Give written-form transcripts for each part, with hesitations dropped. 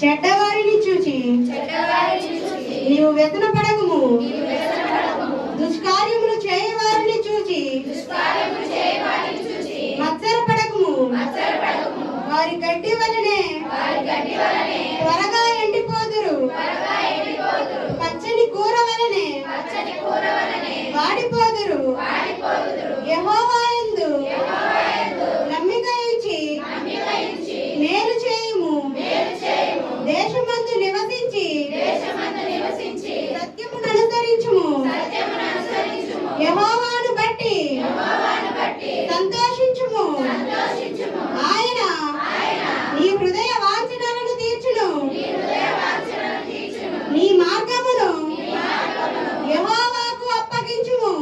చెడ్డవారిని చూచి నీవు వ్యసన పడకుము. దుష్కార్యములు చేయవారిని చూచి మత్సర పడకుము. వారి గడ్డి వలనే త్వరగా ఎండిపోదురు. పచ్చని కూర వలనే వాడిపోదురు. యెహోవా యందు నమ్మిక ఉంచి మేలు చేయుము. దేశమందు నివసించి సత్యమును అనుసరించుము. యెహోవాను బట్టి సంతోషించుము. ఆయన నీ హృదయ వాంఛనలను తీర్చును. నీ మార్గమును యెహోవాకు అప్పగించుము.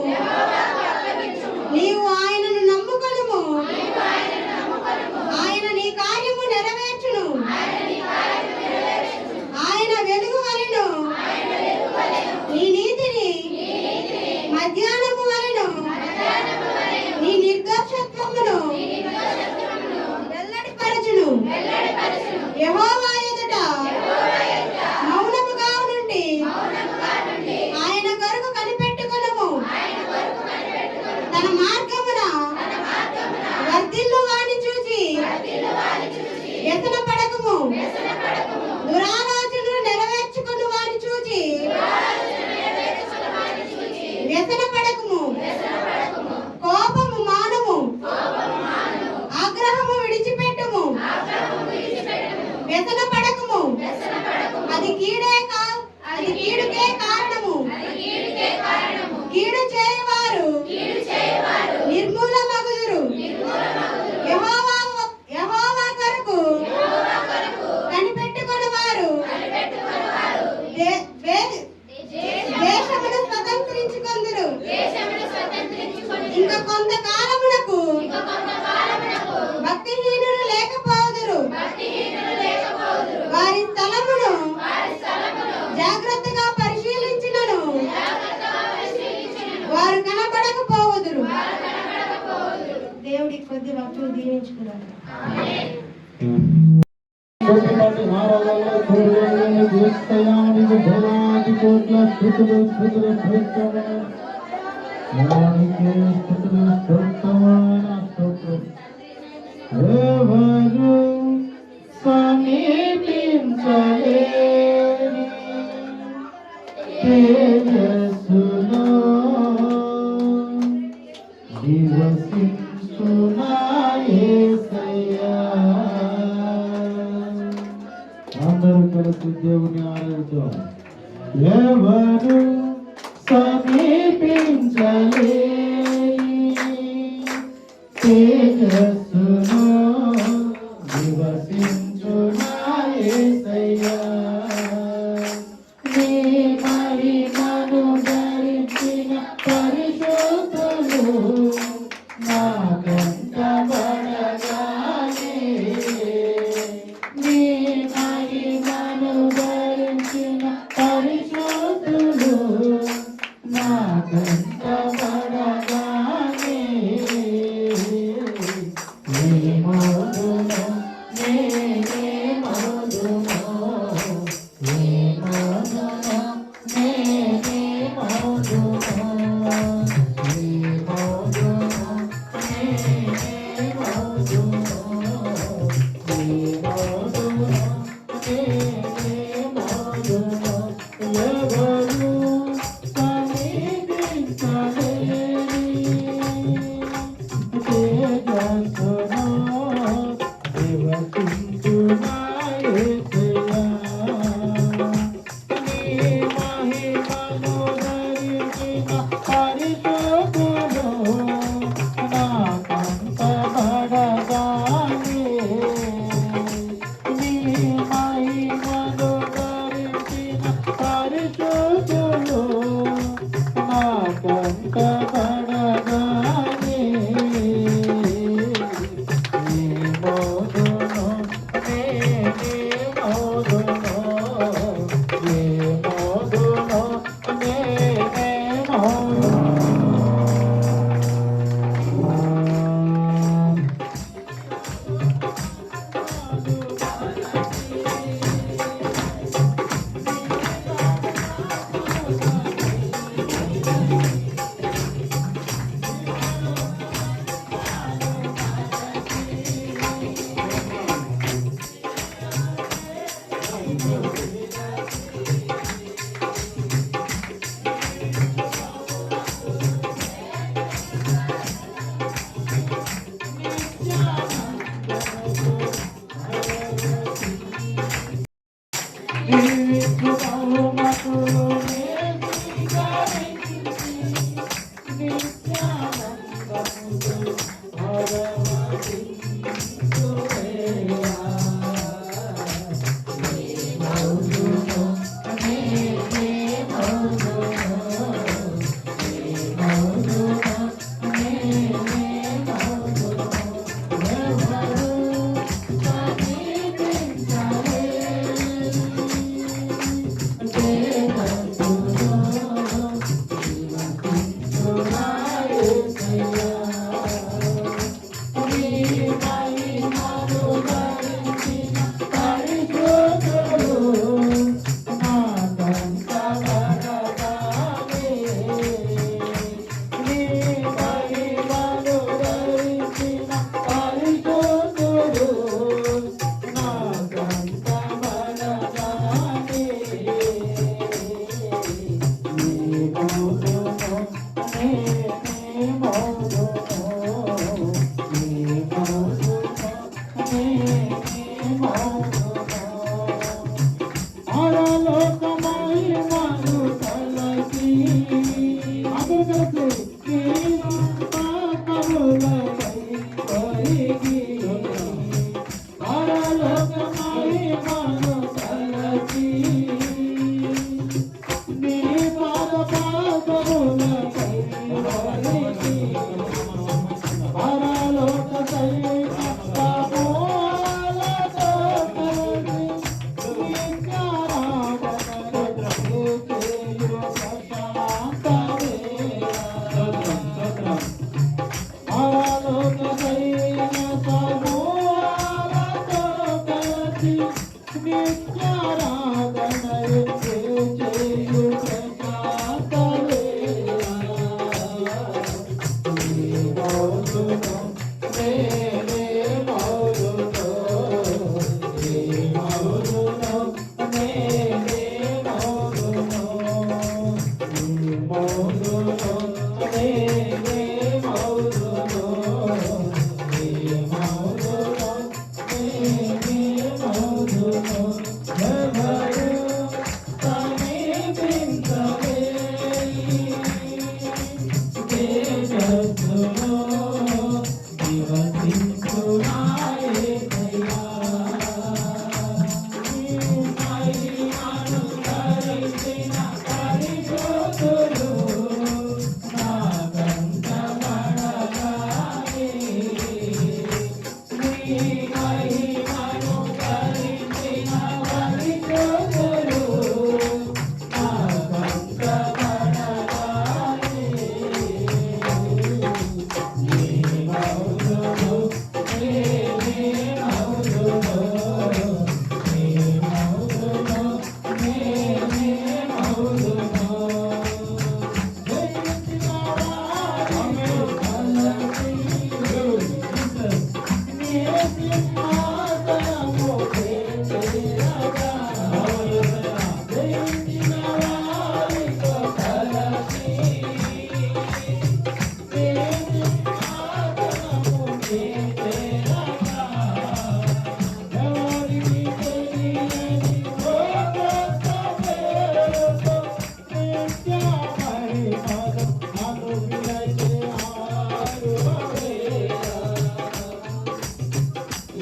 నీవు ఆయనను నమ్ముకొనుము. ఆయన నీ కార్యము నెరవేర్చును. ఆయన వెలుగు వలెను నీ నీతిని మధ్యాహ్నము వలెను నీ నిర్దోషత్వమును వెల్లడిపరచును. యెహోవా ఎదుట మౌనముగా నుండి ఆయన కొరకు కనిపెట్టుకొనుము. తన మార్గమున వర్ధిల్లు వాని చూచి వ్యసన పడకుము. దురాలోచనలు నెరవేర్చుకుని వాని చూచి వ్యసన పడకుము. కోపము మానుము. ఆగ్రహము విడిచిపెట్టుము. వ్యసన పడకుము. అది కీడుకే కారణము. కీడు చేయవారు నిర్మూలమగుదురు. యెహోవా కొరకు కనిపెట్టుకుని వారు దేశమును స్వతంత్రించుకొందురు. ఇంకా కొంతకాలమునకు భక్తిహీనులు లేకపోదురు. వారి స్థలమును జాగ్రత్తగా పరిశీలించినను వారు కనపడకపోవుదురు. దేవుడి కొద్ది భక్తులు దీవించుకున్నారు. ఎవరు సమీపించలేని తేజస్సులో నివసించునా యేసయ్యా. అందరూ కలిసి దేవుని ఆరాధిద్దాం. ఎవరు సమీపించలేని తేజస్సులో నివసించునా యేసయ్యా. నీ మహిమను ధరించిన పరిశుద్ధులు నా కంటబడగానే. నీ మహిమను ధరించిన పరిశుద్ధులు మహిమను ధరించిన పరిశుద్ధుడు నాకంత వరదానే. నీ మహిమను ధరించిన పరిశుద్ధుడు నాకంత వరదానే. నీ మౌనము నీ మౌనము నీ మౌనము పరలోక మహిమను తలచి అందరూ కలిసి నీ పాపములపై ఒరిగి పరలోక మహిమను తలచి నీ పాపములపై ఒరిగి పరలోక పాపములతో కలిసి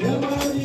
ఎవరి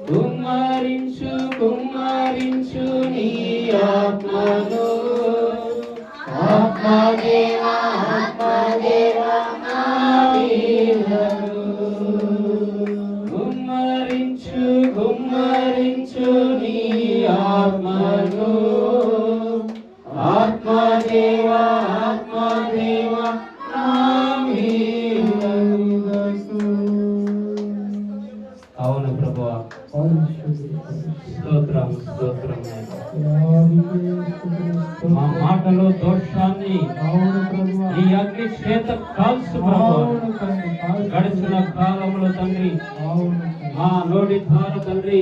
కుమ్మరించు కుమ్మరించు నీ ఆత్మను ఆత్మదేవా ఆత్మదేవా నా వీరను కుమ్మరించు కుమ్మరించు నీ ఆత్మను ఆత్మదేవా ఆత్మదేవా నా వీరను. అవును ప్రభువా, స్తోత్రం స్తోత్రం. మా మాటలో దోషాన్ని ఈ అగ్ని చేత కాల్సు ప్రభువా. గడిచిన కాలంలో తండ్రి మా నోటి ద్వారా తండ్రి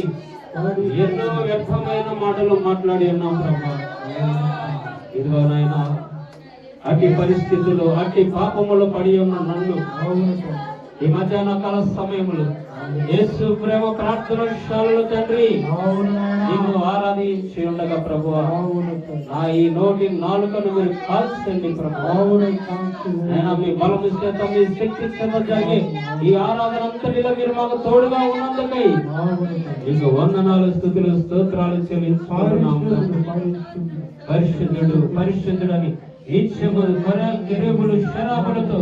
ఎన్నో వ్యర్థమైన మాటలు మాట్లాడి ఉన్నాం ప్రభా. ఇదిగో నాయన, అట్టి పరిస్థితులు, అట్టి పాపములు పడి ఉన్న నన్ను ఈ మధ్యాహ్న కాల సమయంలో యేసు ప్రేమ ప్రార్థన శాలలో తండ్రి నీవు ఆరాధించి ఉండగా ప్రభువా, నా ఈ నోటి నాలుకను మీరు కాల్చండి ప్రభువా. మీ బలము చేత, మీ శక్తి చేత జరిగే ఈ ఆరాధన అంతటిలో మీరు మాకు తోడుగా ఉన్నందుకై మీకు వందనాలు, స్తుతులు, స్తోత్రాలు చెల్లించుకుంటున్నాము. పరిశుద్ధుడు పరిశుద్ధుడని నిత్యములు కెరూబులు శరాబులతో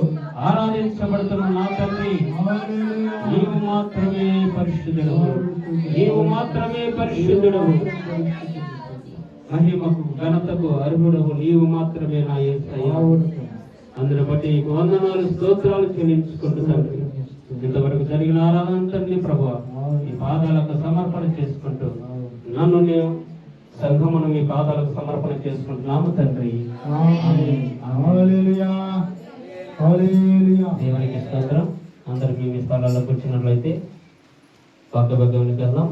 ఆరాధించబడుతున్న నా తండ్రి, నీవు మాత్రమే పరిశుద్ధుడు, నీవు మాత్రమే పరిశుద్ధుడు. మహిమకు ఘనతకు అర్హుడవు నీవు మాత్రమే నా యేసయ్యా. అందును బట్టి నీకు వందనాలు, స్తోత్రాలు చెల్లించుకుంటూ తండ్రి, ఇంతవరకు జరిగిన ఆరాధన అంతటినీ ప్రభువా ఈ పాదాలకు సమర్పణ చేసుకుంటూ నన్ను నేను సంఘమును మీ పాదాలకు సమర్పణ చేసుకుంటున్నాము తండ్రి. దేవునికి స్తోత్రం. అందరికి మీ స్థలాల్లో కూర్చున్నట్లయితే వాక్యభాగంలోకి వెళ్దాం.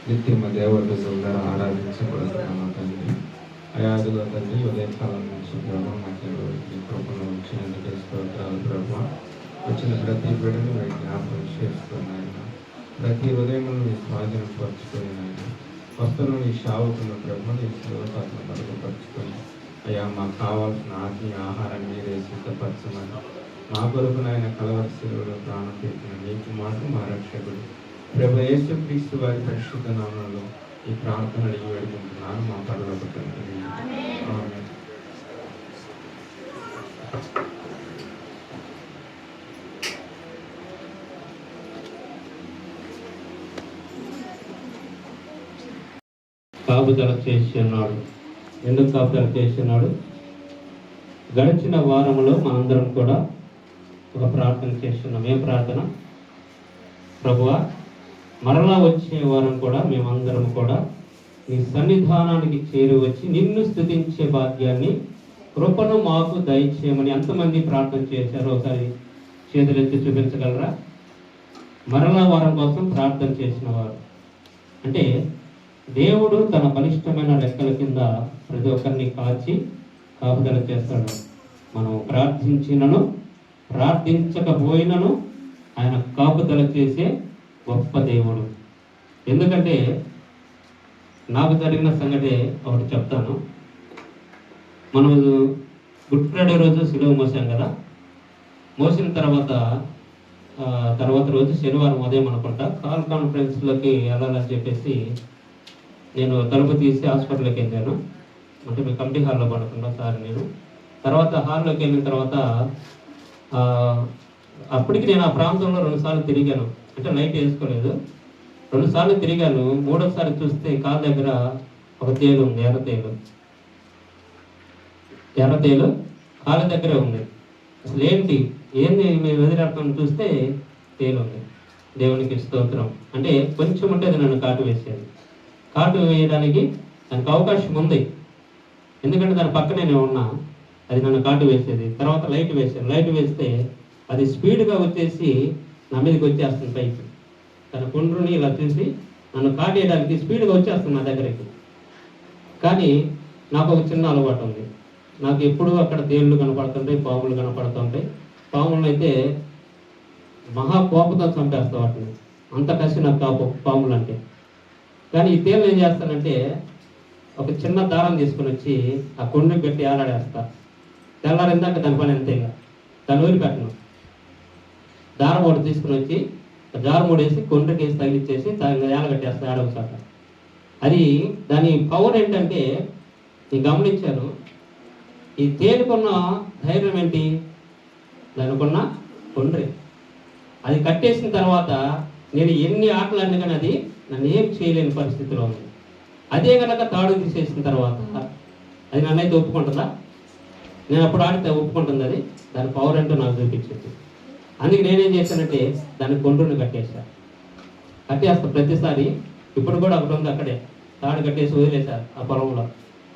నిత్యమ దేవుడు సుందర ఆరాధించబడుతున్నాను తండ్రి. అయాదుగా తండ్రి ఉదయకాలం నుంచి ప్రభావ మాకు కృపను వచ్చినందుకు స్తోత్రాలు ప్రభావ. వచ్చిన ప్రతి బిడ్డను మీరు జ్ఞాపకం చేసుకున్నాయన, ప్రతి ఉదయం మీ స్వాధీనం పరుచుకొని నాయన, వస్తువులు ఈ శావుకున్న ప్రభు నీ శ్లోకాలను బలపరుచుకొని అయ్యా మాకు కావాల్సిన ఆత్మీయ ఆహారాన్ని మీరే సిద్ధపరచమని, మా కొరకు నాయన కలవరి శిలువలో ప్రాణం పెట్టిన నీకు మాట మా రక్షకుడు ప్రభు యేసుక్రీస్తు వారి పరిశుద్ధ నామంలో ఈ ప్రార్థన అడిగి వేడుకుంటున్నాను మా పరలోక తండ్రి. ఆమేన్. కాపుదల చేసి ఉన్నాడు. ఎందుకు కాపుదల చేసి ఉన్నాడు? గడిచిన వారంలో మనందరం కూడా ఒక ప్రార్థన చేస్తున్నాం. ఏం ప్రార్థన? ప్రభువా, మరలా వచ్చే వారం కూడా మేమందరం కూడా నీ సన్నిధానానికి చేరి వచ్చి నిన్ను స్తుతించే భాగ్యాన్ని, కృపను మాకు దయచేయమని ఎంతమంది ప్రార్థన చేశారో ఒకసారి చేతులెత్తి చూపించగలరా? మరలా వారం కోసం ప్రార్థన చేసిన వారు అంటే దేవుడు తన బలిష్టమైన రెక్కల కింద ప్రతి ఒక్కరిని కాచి కాపుదల చేస్తాడు. మనం ప్రార్థించినను ప్రార్థించకపోయినను ఆయన కాపుదల చేసే గొప్ప దేవుడు. ఎందుకంటే నాకు జరిగిన సంగతి ఒకటి చెప్తాను. మనం గుడ్ ఫ్రైడే రోజు సిలువ మోసాం కదా. మోసిన తర్వాత రోజు శనివారం ఉదయం అనుకుంటా కాల్ కాన్ఫరెన్స్లోకి వెళ్ళాలని చెప్పేసి నేను తలుపు తీసి హాస్పిటల్కి వెళ్ళాను. అంటే మీ కమిటీ హాల్లో పడకుండా సార్ నేను తర్వాత హాల్లోకి వెళ్ళిన తర్వాత అప్పటికి నేను ఆ ప్రాంతంలో 2 సార్లు తిరిగాను. అంటే లైట్ వేసుకోలేదు. 2 సార్లు తిరిగాను. 3వసారి చూస్తే కాళ్ళ దగ్గర ఒక తేలు ఉంది, ఎర్రతేలు కాళ్ళ దగ్గరే ఉంది. అసలు ఏంది మేము ఎదురెడతాం చూస్తే తేలు ఉంది. దేవునికి స్తోత్రం. అంటే కొంచెం ఉంటే అది నన్ను కాటు వేసేది. కాటు వేయడానికి దానికి అవకాశం ఉంది, ఎందుకంటే దాని పక్కనే నేను ఉన్నా. అది నన్ను కాటు వేసేది. తర్వాత లైట్ వేసాను. లైట్ వేస్తే అది స్పీడ్గా వచ్చేసి నా మీదకి వచ్చేస్తుంది పైకి. తన కుండ్రుని ఇలా చూసి నన్ను కాటేయడానికి స్పీడ్గా వచ్చేస్తుంది నా దగ్గరికి. కానీ నాకు ఒక చిన్న అలవాటు ఉంది. నాకు ఎప్పుడూ అక్కడ తేళ్ళు కనపడుతుంటాయి, పాములు కనపడుతుంటాయి. పాములను అయితే మహా కోపంతో చంపేస్తా వాటిని. అంత కసి నాకు పాములు అంటే. కానీ ఈ తేళ్ళు ఏం చేస్తానంటే ఒక చిన్న దారం తీసుకుని వచ్చి ఆ కొండకి పెట్టి ఏలాడేస్తా. తెల్లారిందాక దాని పని అంతేగా, దాన్ని వదిలిపెట్టను. దారం ఒకటి తీసుకుని వచ్చి జారం వేసి కొండకి వేసి తగిలిచ్చేసి ఏలగట్టేస్తా ఏడవసాక. అది దాని పవర్ ఏంటంటే నేను గమనించాను. ఈ తేలుకున్న ధైర్యం ఏంటి? దానికున్న కొండ్రే. అది కట్టేసిన తర్వాత నేను ఎన్ని ఆటలు అన్నీ కానీ అది నన్ను ఏం చేయలేని పరిస్థితిలో ఉంది. అదే కనుక తాడు తీసేసిన తర్వాత అది నన్నైతే ఒప్పుకుంటుందా? నేను అప్పుడు ఆడితే ఒప్పుకుంటుంది. అది దాని పవర్ ఏంటో నాకు చూపించింది. అందుకే నేనేం చేశానంటే దాన్ని కొండ్రుని కట్టేస్తా ప్రతిసారి. ఇప్పుడు కూడా ఒకటి ఉంది, అక్కడే తాడు కట్టేసి వదిలేశారు ఆ పొలంలో.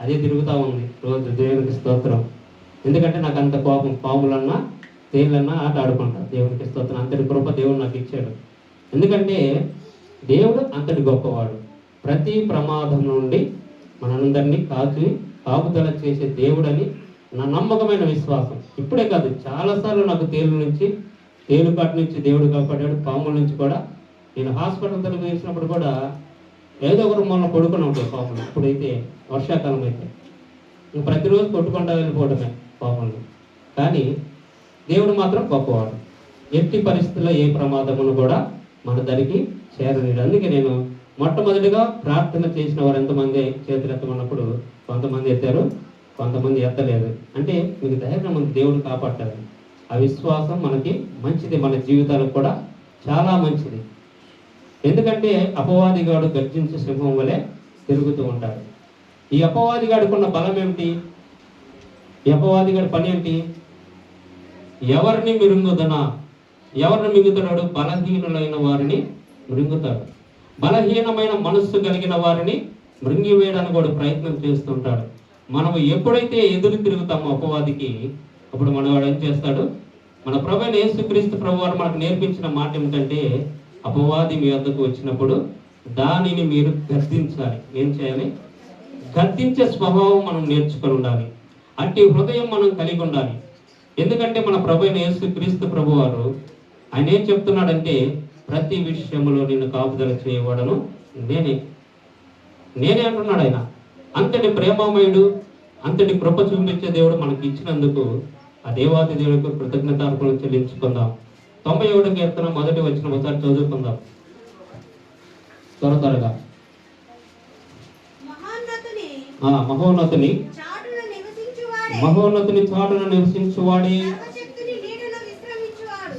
అదే తిరుగుతూ ఉంది రోజు. దేవునికి స్తోత్రం. ఎందుకంటే నాకు అంత కోపం. పాములన్నా తేలన్నా ఆట ఆడుకుంటారు. దేవునికి స్తోత్రం. అంతటి కృప దేవుడు నాకు ఇచ్చాడు. ఎందుకంటే దేవుడు అంతటి గొప్పవాడు. ప్రతి ప్రమాదం నుండి మనందరినీ కాపుదల చేసే దేవుడని నా నమ్మకమైన విశ్వాసం. ఇప్పుడే కాదు, చాలాసార్లు నాకు తేలుకాటు నుంచి దేవుడు కాపాడాడు. పాముల నుంచి కూడా నేను హాస్పిటల్ తరగతి వేసినప్పుడు కూడా ఏదో ఒక మొన్న కొడుకుని ఉంటాయి పాములు. ఇప్పుడైతే వర్షాకాలం అయితే ప్రతిరోజు కొట్టుకుంటా వెళ్ళిపోవడమే పాములు. కానీ దేవుడు మాత్రం గొప్పవాడు. ఎట్టి పరిస్థితుల్లో ఏ ప్రమాదమును కూడా మన దరికి చేరలేడు. అందుకే నేను మొట్టమొదటిగా ప్రార్థన చేసిన వారు ఎంతమంది చేతులు ఎత్తమన్నప్పుడు కొంతమంది ఎత్తారు, కొంతమంది ఎత్తలేదు. అంటే మీకు ధైర్యం ఉంది, దేవుడు కాపాడతాడు. ఆ విశ్వాసం మనకి మంచిది, మన జీవితాలకు కూడా చాలా మంచిది. ఎందుకంటే అపవాదిగాడు గర్జించే సింహం వలె తిరుగుతూ ఉంటాడు. ఈ అపవాదిగాడుకున్న బలం ఏమిటి? ఈ అపవాదిగాడి పని ఏంటి? ఎవరిని మింగుతాడు? బలహీనులైన వారిని మృంగుతాడు. బలహీనమైన మనస్సు కలిగిన వారిని మృంగివేయడానికి కూడా ప్రయత్నం చేస్తుంటాడు. మనం ఎప్పుడైతే ఎదురు తిరుగుతామో అపవాదికి, అప్పుడు మనవాడు ఏం చేస్తాడు? మన ప్రభువైన యేసుక్రీస్తు ప్రభువారు మనకు నేర్పించిన మాట ఏమిటంటే, అపవాది మీ వద్దకు వచ్చినప్పుడు దానిని మీరు గద్దించాలి. ఏం చేయాలి? గద్దించే స్వభావం మనం నేర్చుకొని ఉండాలి. అట్టి హృదయం మనం కలిగి ఉండాలి. ఎందుకంటే మన ప్రభువైన యేసుక్రీస్తు ప్రభువారు ఆయన ఏం చెప్తున్నాడంటే, ప్రతి విషయంలో నిన్ను కాపుదల చేయవాడను నేనే అంటున్నాడు ఆయన. అంతటి ప్రేమమయుడు, అంతటి కృప చూపించే దేవుడు మనకి ఇచ్చినందుకు ఆ దేవాది దేవుడికి కృతజ్ఞతార్పణలు చెల్లించుకుందాం. 91వ కీర్తన మొదటి వచనం ఒకసారి చదువుకుందాం త్వరగా. మహోన్నతుని చాటున నివసించువాడే,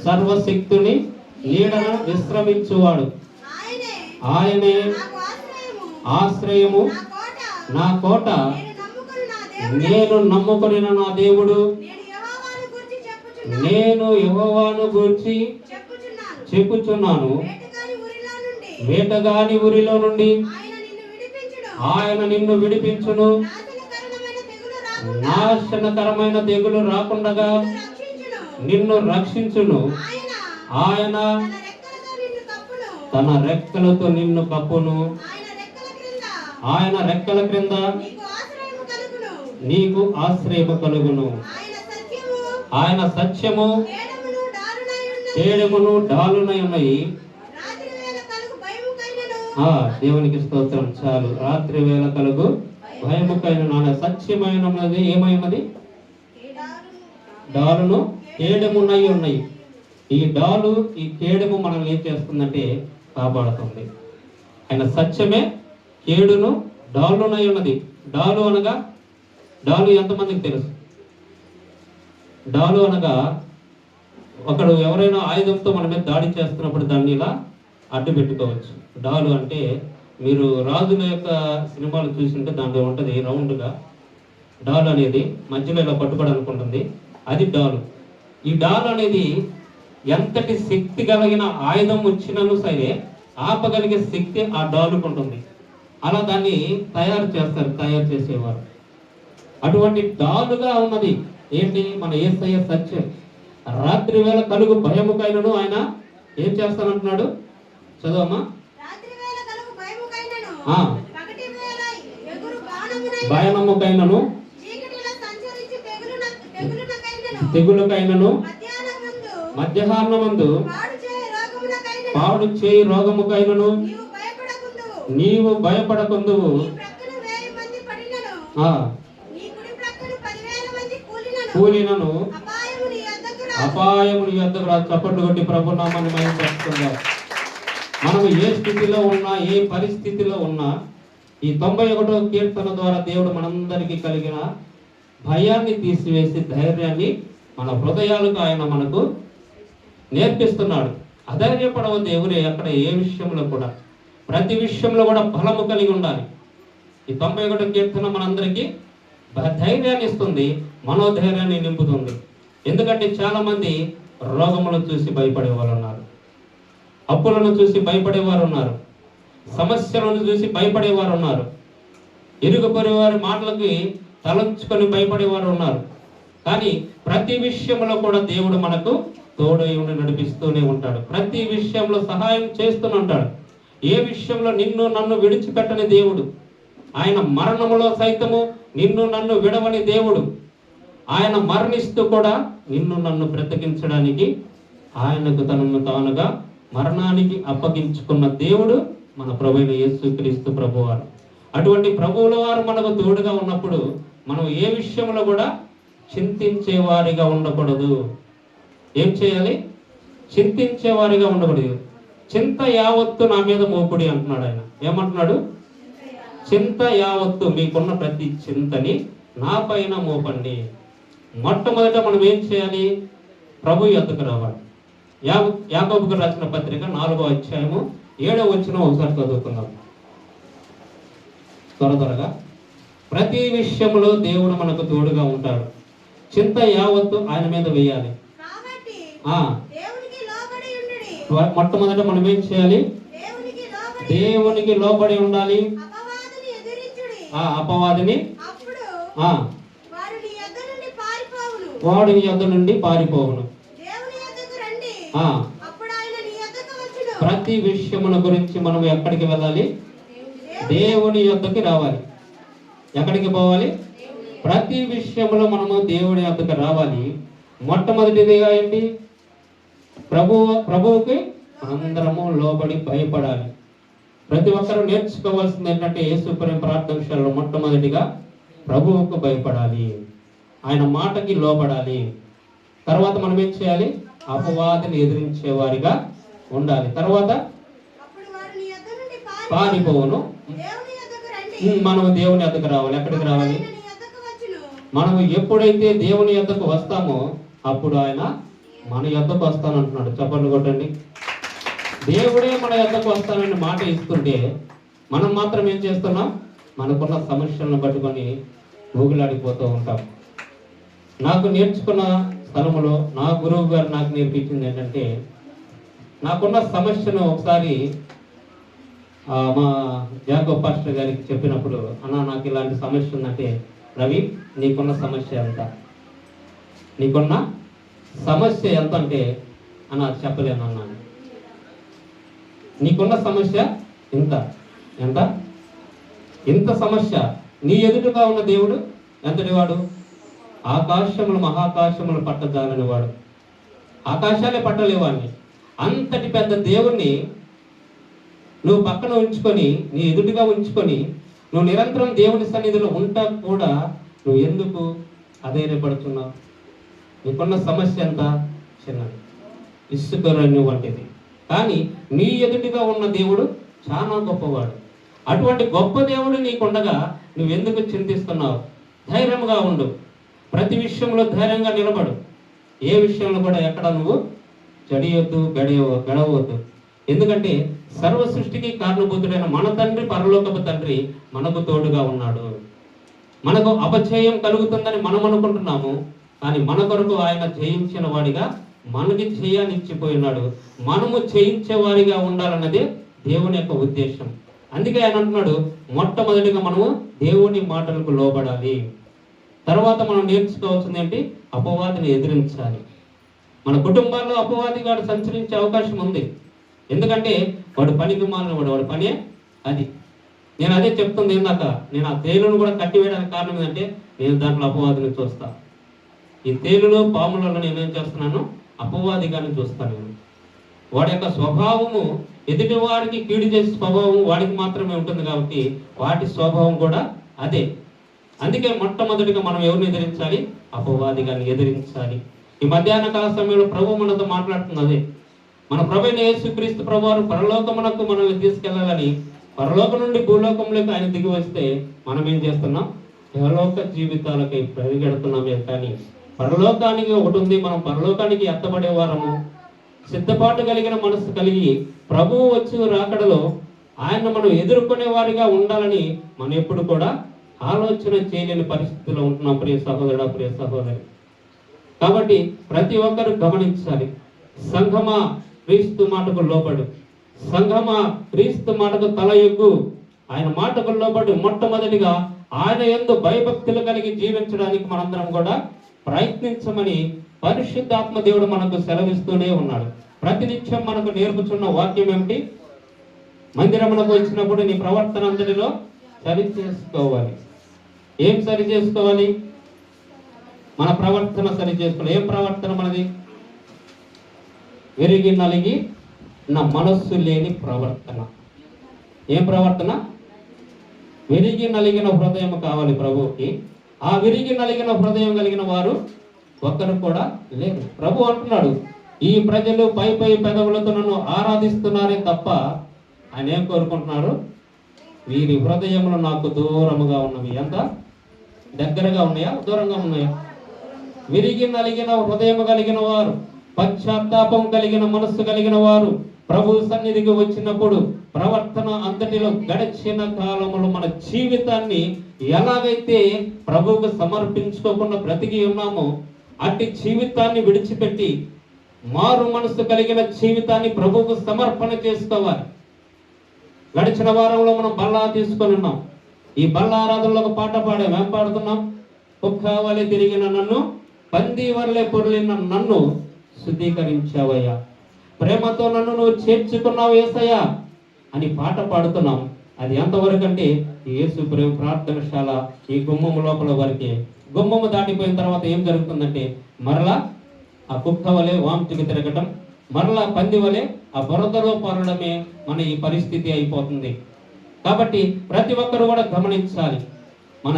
సర్వశక్తుని నీడన విశ్రమించువాడు. ఆయనే ఆశ్రయము, నా కోట, నేను నమ్ముకొని నా దేవుడు. నేను యెహోవాను గూర్చి చెప్పుచున్నాను. వేటగాని ఊరిలో నుండి ఆయన నిన్ను విడిపించును. నాశనకరమైన తెగులు రాకుండగా నిన్ను రక్షించును. ఆయన తన రెక్కలతో నిన్ను కప్పును. ఆయన రెక్కల క్రింద నీకు ఆశ్రయము కలుగును. ఆయన సత్యము కేడమును డాలునై ఉన్నాయి. దేవునికి స్తోత్రం. చాలు. రాత్రి వేళ కలుగు భయముకైన నాన్న సత్యమైనది ఏమైనది? డాలును కేడమునై ఉన్నాయి. ఈ డాలు, ఈ కేడము మనల్ని ఏం చేస్తుందంటే కాపాడుతుంది. ఆయన సత్యమే కేడును డాలునై ఉన్నది. డాలు అనగా, డాలు ఎంతమందికి తెలుసు? డాలు అనగా ఒకడు ఎవరైనా ఆయుధంతో మన మీద దాడి చేస్తున్నప్పుడు దాన్ని ఇలా అడ్డు పెట్టుకోవచ్చు. డాలు అంటే మీరు రాజుల యొక్క సినిమాలు చూసింటే దాంట్లో ఉంటుంది రౌండ్గా డాలు అనేది, మధ్యలో ఇలా పట్టుకోవడానికి ఉంటుంది. అది డాలు. ఈ డాలు అనేది ఎంతటి శక్తి కలిగిన ఆయుధం వచ్చినను సరే ఆపగలిగే శక్తి ఆ డాలుకు ఉంటుంది. అలా దాన్ని తయారు చేసేవారు. అటువంటి డాలుగా ఉన్నది ఏంటి? మన యేసయ్య సత్యం. రాత్రి వేళ కలుగు భయముకైనను ఆయన ఏం చేస్తానంటున్నాడు? చదవమ్మా. భయనముకైనను తెగులుకైనను మధ్యాహ్నమందు పాడు చేయి రోగముకైనను నీవు భయపడకుందువు. కూలినను అపాయము నీ యొద్దకు రాదు. చప్పట్లు కొట్టి ప్రభు నామాన్ని మహిమ పరుచుకుందాం. మనము ఏ స్థితిలో ఉన్నా, ఏ పరిస్థితిలో ఉన్నా, ఈ 91వ కీర్తన ద్వారా దేవుడు మనందరికీ కలిగిన భయాన్ని తీసివేసి ధైర్యాన్ని మన హృదయాలకు ఆయన మనకు నేర్పిస్తున్నాడు. అధైర్యపడవద్దు దేవుడే. అక్కడ ఏ విషయంలో కూడా, ప్రతి విషయంలో కూడా బలము కలిగి ఉండాలి. ఈ 91వ కీర్తన మనందరికీ ధైర్యాన్ని ఇస్తుంది, మనోధైర్యాన్ని నింపుతుంది. ఎందుకంటే చాలా మంది రోగములను చూసి భయపడేవారు ఉన్నారు, అప్పులను చూసి భయపడేవారు ఉన్నారు, సమస్యలను చూసి భయపడేవారు ఉన్నారు, ఇరుగు పొరుగు వారి మాటలకి తలంచుకొని భయపడేవారు ఉన్నారు. కానీ ప్రతి విషయంలో కూడా దేవుడు మనకు తోడై ఉండి నడిపిస్తూనే ఉంటాడు. ప్రతి విషయంలో సహాయం చేస్తూనే ఉంటాడు. ఏ విషయంలో నిన్ను నన్ను విడిచిపెట్టని దేవుడు. ఆయన మరణములో సైతము నిన్ను నన్ను విడవని దేవుడు. ఆయన మరణిస్తూ కూడా నిన్ను నన్ను బ్రతికించడానికి ఆయనకు తనను తానుగా మరణానికి అప్పగించుకున్న దేవుడు మన ప్రభువైన యేసుక్రీస్తు ప్రభువారు. అటువంటి ప్రభువుల వారు మనకు తోడుగా ఉన్నప్పుడు మనం ఏ విషయంలో కూడా చింతించే వారిగా ఉండకూడదు. ఏం చేయాలి? చింతించే వారిగా ఉండకూడదు. చింత యావత్తు నా మీద మోపుడి అంటున్నాడు ఆయన. ఏమంటున్నాడు? చింత యావత్తు, మీకున్న ప్రతి చింతని నా పైన మోపండి. మొట్టమొదట మనం ఏం చేయాలి? ప్రభు యొద్దకు రావాలి. యాకోబుకు రాసిన పత్రిక 4వ అధ్యాయము 7వ వచనం ఒకసారి చదువుకుందాం త్వరగా. ప్రతి విషయంలో దేవుడు మనకు తోడుగా ఉంటాడు. చింత యావత్తు ఆయన మీద వేయాలి. మొట్టమొదట మనం ఏం చేయాలి? దేవునికి లోబడి ఉండాలి. ఆ అపవాదిని వాడి యొద్ద నుండి పారిపోవును. ప్రతి విషయముల గురించి మనం ఎక్కడికి వెళ్ళాలి? దేవుని యొద్దకి రావాలి. ఎక్కడికి పోవాలి? ప్రతి విషయంలో మనము దేవుని యొద్దకు రావాలి. మొట్టమొదటిదిగా ఏంటి? ప్రభువుకి అందరము లోబడి భయపడాలి. ప్రతి ఒక్కరూ నేర్చుకోవాల్సింది ఏంటంటే యేసుప్రేమ ప్రార్థన విషయాల్లో మొట్టమొదటిగా ప్రభువుకు భయపడాలి, ఆయన మాటకి లోబడాలి. తర్వాత మనం ఏం చేయాలి? అపవాదిని ఎదిరించే వారిగా ఉండాలి. తర్వాత పారిపోవును. మనం దేవుని యొద్దకు రావాలి. ఎక్కడికి రావాలి? మనం ఎప్పుడైతే దేవుని యొద్దకు వస్తామో అప్పుడు ఆయన మన యొద్దకు వస్తానంటున్నాడు. చప్పట్లు కొట్టండి. దేవుడే మన యొద్దకు వస్తానని మాట ఇస్తుంటే మనం మాత్రం ఏం చేస్తున్నాం? మనకున్న సమస్యలను పట్టుకొని ఊగులాడిపోతూ ఉంటాం. నాకు నేర్చుకున్న స్థలములో నా గురువు గారు నాకు నేర్పించింది ఏంటంటే, నాకున్న సమస్యను ఒకసారి మా జాకోబ్ పాస్టర్ గారికి చెప్పినప్పుడు, అన్న నాకు ఇలాంటి సమస్య ఉందంటే, రవి నీకున్న సమస్య ఎంత? నీకున్న సమస్య ఎంత అంటే, అన్న చెప్పలేను అన్నాను. నీకున్న సమస్య ఇంత. ఎంత? ఇంత సమస్య. నీ ఎదురుగా ఉన్న దేవుడు ఎంతటి వాడు? ఆకాశములు మహాకాశములు పట్టజాలని వాడు. ఆకాశాలే పట్టలేవాడిని. అంతటి పెద్ద దేవుణ్ణి నువ్వు పక్కన ఉంచుకొని, నీ ఎదుటిగా ఉంచుకొని, నువ్వు నిరంతరం దేవుని సన్నిధిలో ఉంటా కూడా నువ్వు ఎందుకు అధైర్యపడుతున్నావు? నీకున్న సమస్య ఎంత? చిన్నది, ఇసుక రన్ను వంటిది. కానీ నీ ఎదుటిగా ఉన్న దేవుడు చాలా గొప్పవాడు. అటువంటి గొప్ప దేవుడు నీకుండగా నువ్వెందుకు చింతిస్తున్నావు? ధైర్యంగా ఉండు. ప్రతి విషయంలో ధైర్యంగా నిలబడు. ఏ విషయంలో కూడా ఎక్కడ నువ్వు జడియొద్దు, గడవద్దు. ఎందుకంటే సర్వ సృష్టికి కారణభూతుడైన మన తండ్రి, పరలోకపు తండ్రి మనకు తోడుగా ఉన్నాడు. మనకు అపజయం కలుగుతుందని మనం అనుకుంటున్నాము, కానీ మన కొరకు ఆయన జయించిన వాడిగా మనకి జయాన్ని ఇచ్చిపోయినాడు. మనము జయించే వారిగా ఉండాలన్నదే దేవుని యొక్క ఉద్దేశం. అందుకే ఆయన అంటున్నాడు, మొట్టమొదటిగా మనము దేవుని మాటలకు లోబడాలి. తర్వాత మనం నేర్చుకోవాల్సింది ఏంటి? అపవాదిని ఎదిరించాలి. మన కుటుంబాల్లో అపవాది వాడు సంచరించే అవకాశం ఉంది. ఎందుకంటే వాడు పనికి మాలిన వాడు పనే అది. నేను అదే చెప్తుంది ఇందాక, నేను ఆ తేలును కూడా కట్టివేయడానికి కారణం ఏంటంటే నేను దాంట్లో అపవాదిని చూస్తా. ఈ తేలులో పాములలో నేనేం చేస్తున్నాను? అపవాదిగానే చూస్తాను. నేను వాడి యొక్క స్వభావము ఎదుటి వాడికి కీడు చేసే స్వభావం వాడికి మాత్రమే ఉంటుంది కాబట్టి వాటి స్వభావం కూడా అదే. అందుకే మొట్టమొదటిగా మనం ఎవరిని ఎదిరించాలి? అపవాదిగాన్ని ఎదిరించాలి. ఈ మధ్యాహ్న కాల సమయంలో ప్రభు మనతో మాట్లాడుతున్నది. మన ప్రభువైన యేసుక్రీస్తు ప్రభువారు పరలోకమునకు మనల్ని తీసుకెళ్లాలని పరలోకం నుండి భూలోకంలోకి ఆయన దిగి వస్తే మనం ఏం చేస్తున్నాం? ఇహలోక జీవితాలకై పరిగెడుతున్నామే. కానీ పరలోకానికి ఒకటి ఉంది. మనం పరలోకానికి ఎత్తబడే వారము, సిద్ధపాటు కలిగిన మనసు కలిగి ప్రభువు వచ్చి రాకడలో ఆయన మనం ఎదుర్కొనే వారిగా ఉండాలని మనం ఎప్పుడు కూడా ఆలోచన చేయలేని పరిస్థితిలో ఉంటున్నాం. ప్రియ సహోదరుడా, ప్రియ సహోదరి. కాబట్టి ప్రతి ఒక్కరు గమనించాలి. సంఘమా క్రీస్తు మాటకు లోబడు. సంఘమా క్రీస్తు మాటకు తల ఎగ్గు. ఆయన మాటకు లోబడు. మొట్టమొదటిగా ఆయన యందు భయభక్తులు కలిగి జీవించడానికి మనందరం కూడా ప్రయత్నించమని పరిశుద్ధాత్మ దేవుడు మనకు సెలవిస్తూనే ఉన్నాడు. ప్రతినిత్యం మనకు నేర్పుచున్న వాక్యం ఏమిటి? మందిరమునకు వచ్చినప్పుడు నీ ప్రవర్తన అంతటిలో సరి చేసుకోవాలి. ఏం సరి చేసుకోవాలి? మన ప్రవర్తన సరి చేసుకోవాలి. ఏం ప్రవర్తన మనది? విరిగి నలిగి నా మనస్సు లేని ప్రవర్తన. ఏం ప్రవర్తన? విరిగి నలిగిన హృదయం కావాలి ప్రభువుకి. ఆ విరిగి నలిగిన హృదయం కలిగిన వారు ఒక్కరు కూడా లేరు. ప్రభు అంటున్నాడు, ఈ ప్రజలు పై పెదవులతో నన్ను ఆరాధిస్తున్నారే తప్ప ఆయన ఏం కోరుకుంటున్నారు? వీరి హృదయములు నాకు దూరముగా ఉన్నవి. ఎంత దగ్గరగా ఉన్నాయా, దూరంగా ఉన్నాయా? విరిగి నలిగిన హృదయం కలిగిన వారు, పశ్చాత్తాపం కలిగిన మనస్సు కలిగిన వారు ప్రభు సన్నిధికి వచ్చినప్పుడు ప్రవర్తన అంతటిలో గడిచిన కాలంలో మన జీవితాన్ని ఎలాగైతే ప్రభువుకు సమర్పించుకోకుండా బ్రతికి ఉన్నామో అట్టి జీవితాన్ని విడిచిపెట్టి మారు మనసు కలిగిన జీవితాన్ని ప్రభువుకు సమర్పణ చేసుకోవాలి. గడిచిన వారంలో మనం బల్లా తీసుకొని ఉన్నాం. ఈ బల్ల ఆరాధనలో ఒక పాట పాడాం. ఏం పాడుతున్నాం? కుక్క వలె తిరిగిన నన్ను, పంది వలె పొర్లిన నన్ను శుద్ధీకరించావయ్యా, ప్రేమతో నన్ను నువ్వు చేర్చుకున్నావు యేసయ్యా అని పాట పాడుతున్నాం. అది ఎంతవరకు అంటే యేసు ప్రేమ ప్రార్థనశాల ఈ గుమ్మము లోపల వరకే. గుమ్మము దాటిపోయిన తర్వాత ఏం జరుగుతుందంటే మరలా ఆ కుక్క వలె వాంతికి తిరగటం, మరలా పంది వలె ఆ బురదలో పడడమే మన ఈ పరిస్థితి అయిపోతుంది. కాబట్టి ప్రతి ఒక్కరు కూడా గమనించాలి. మన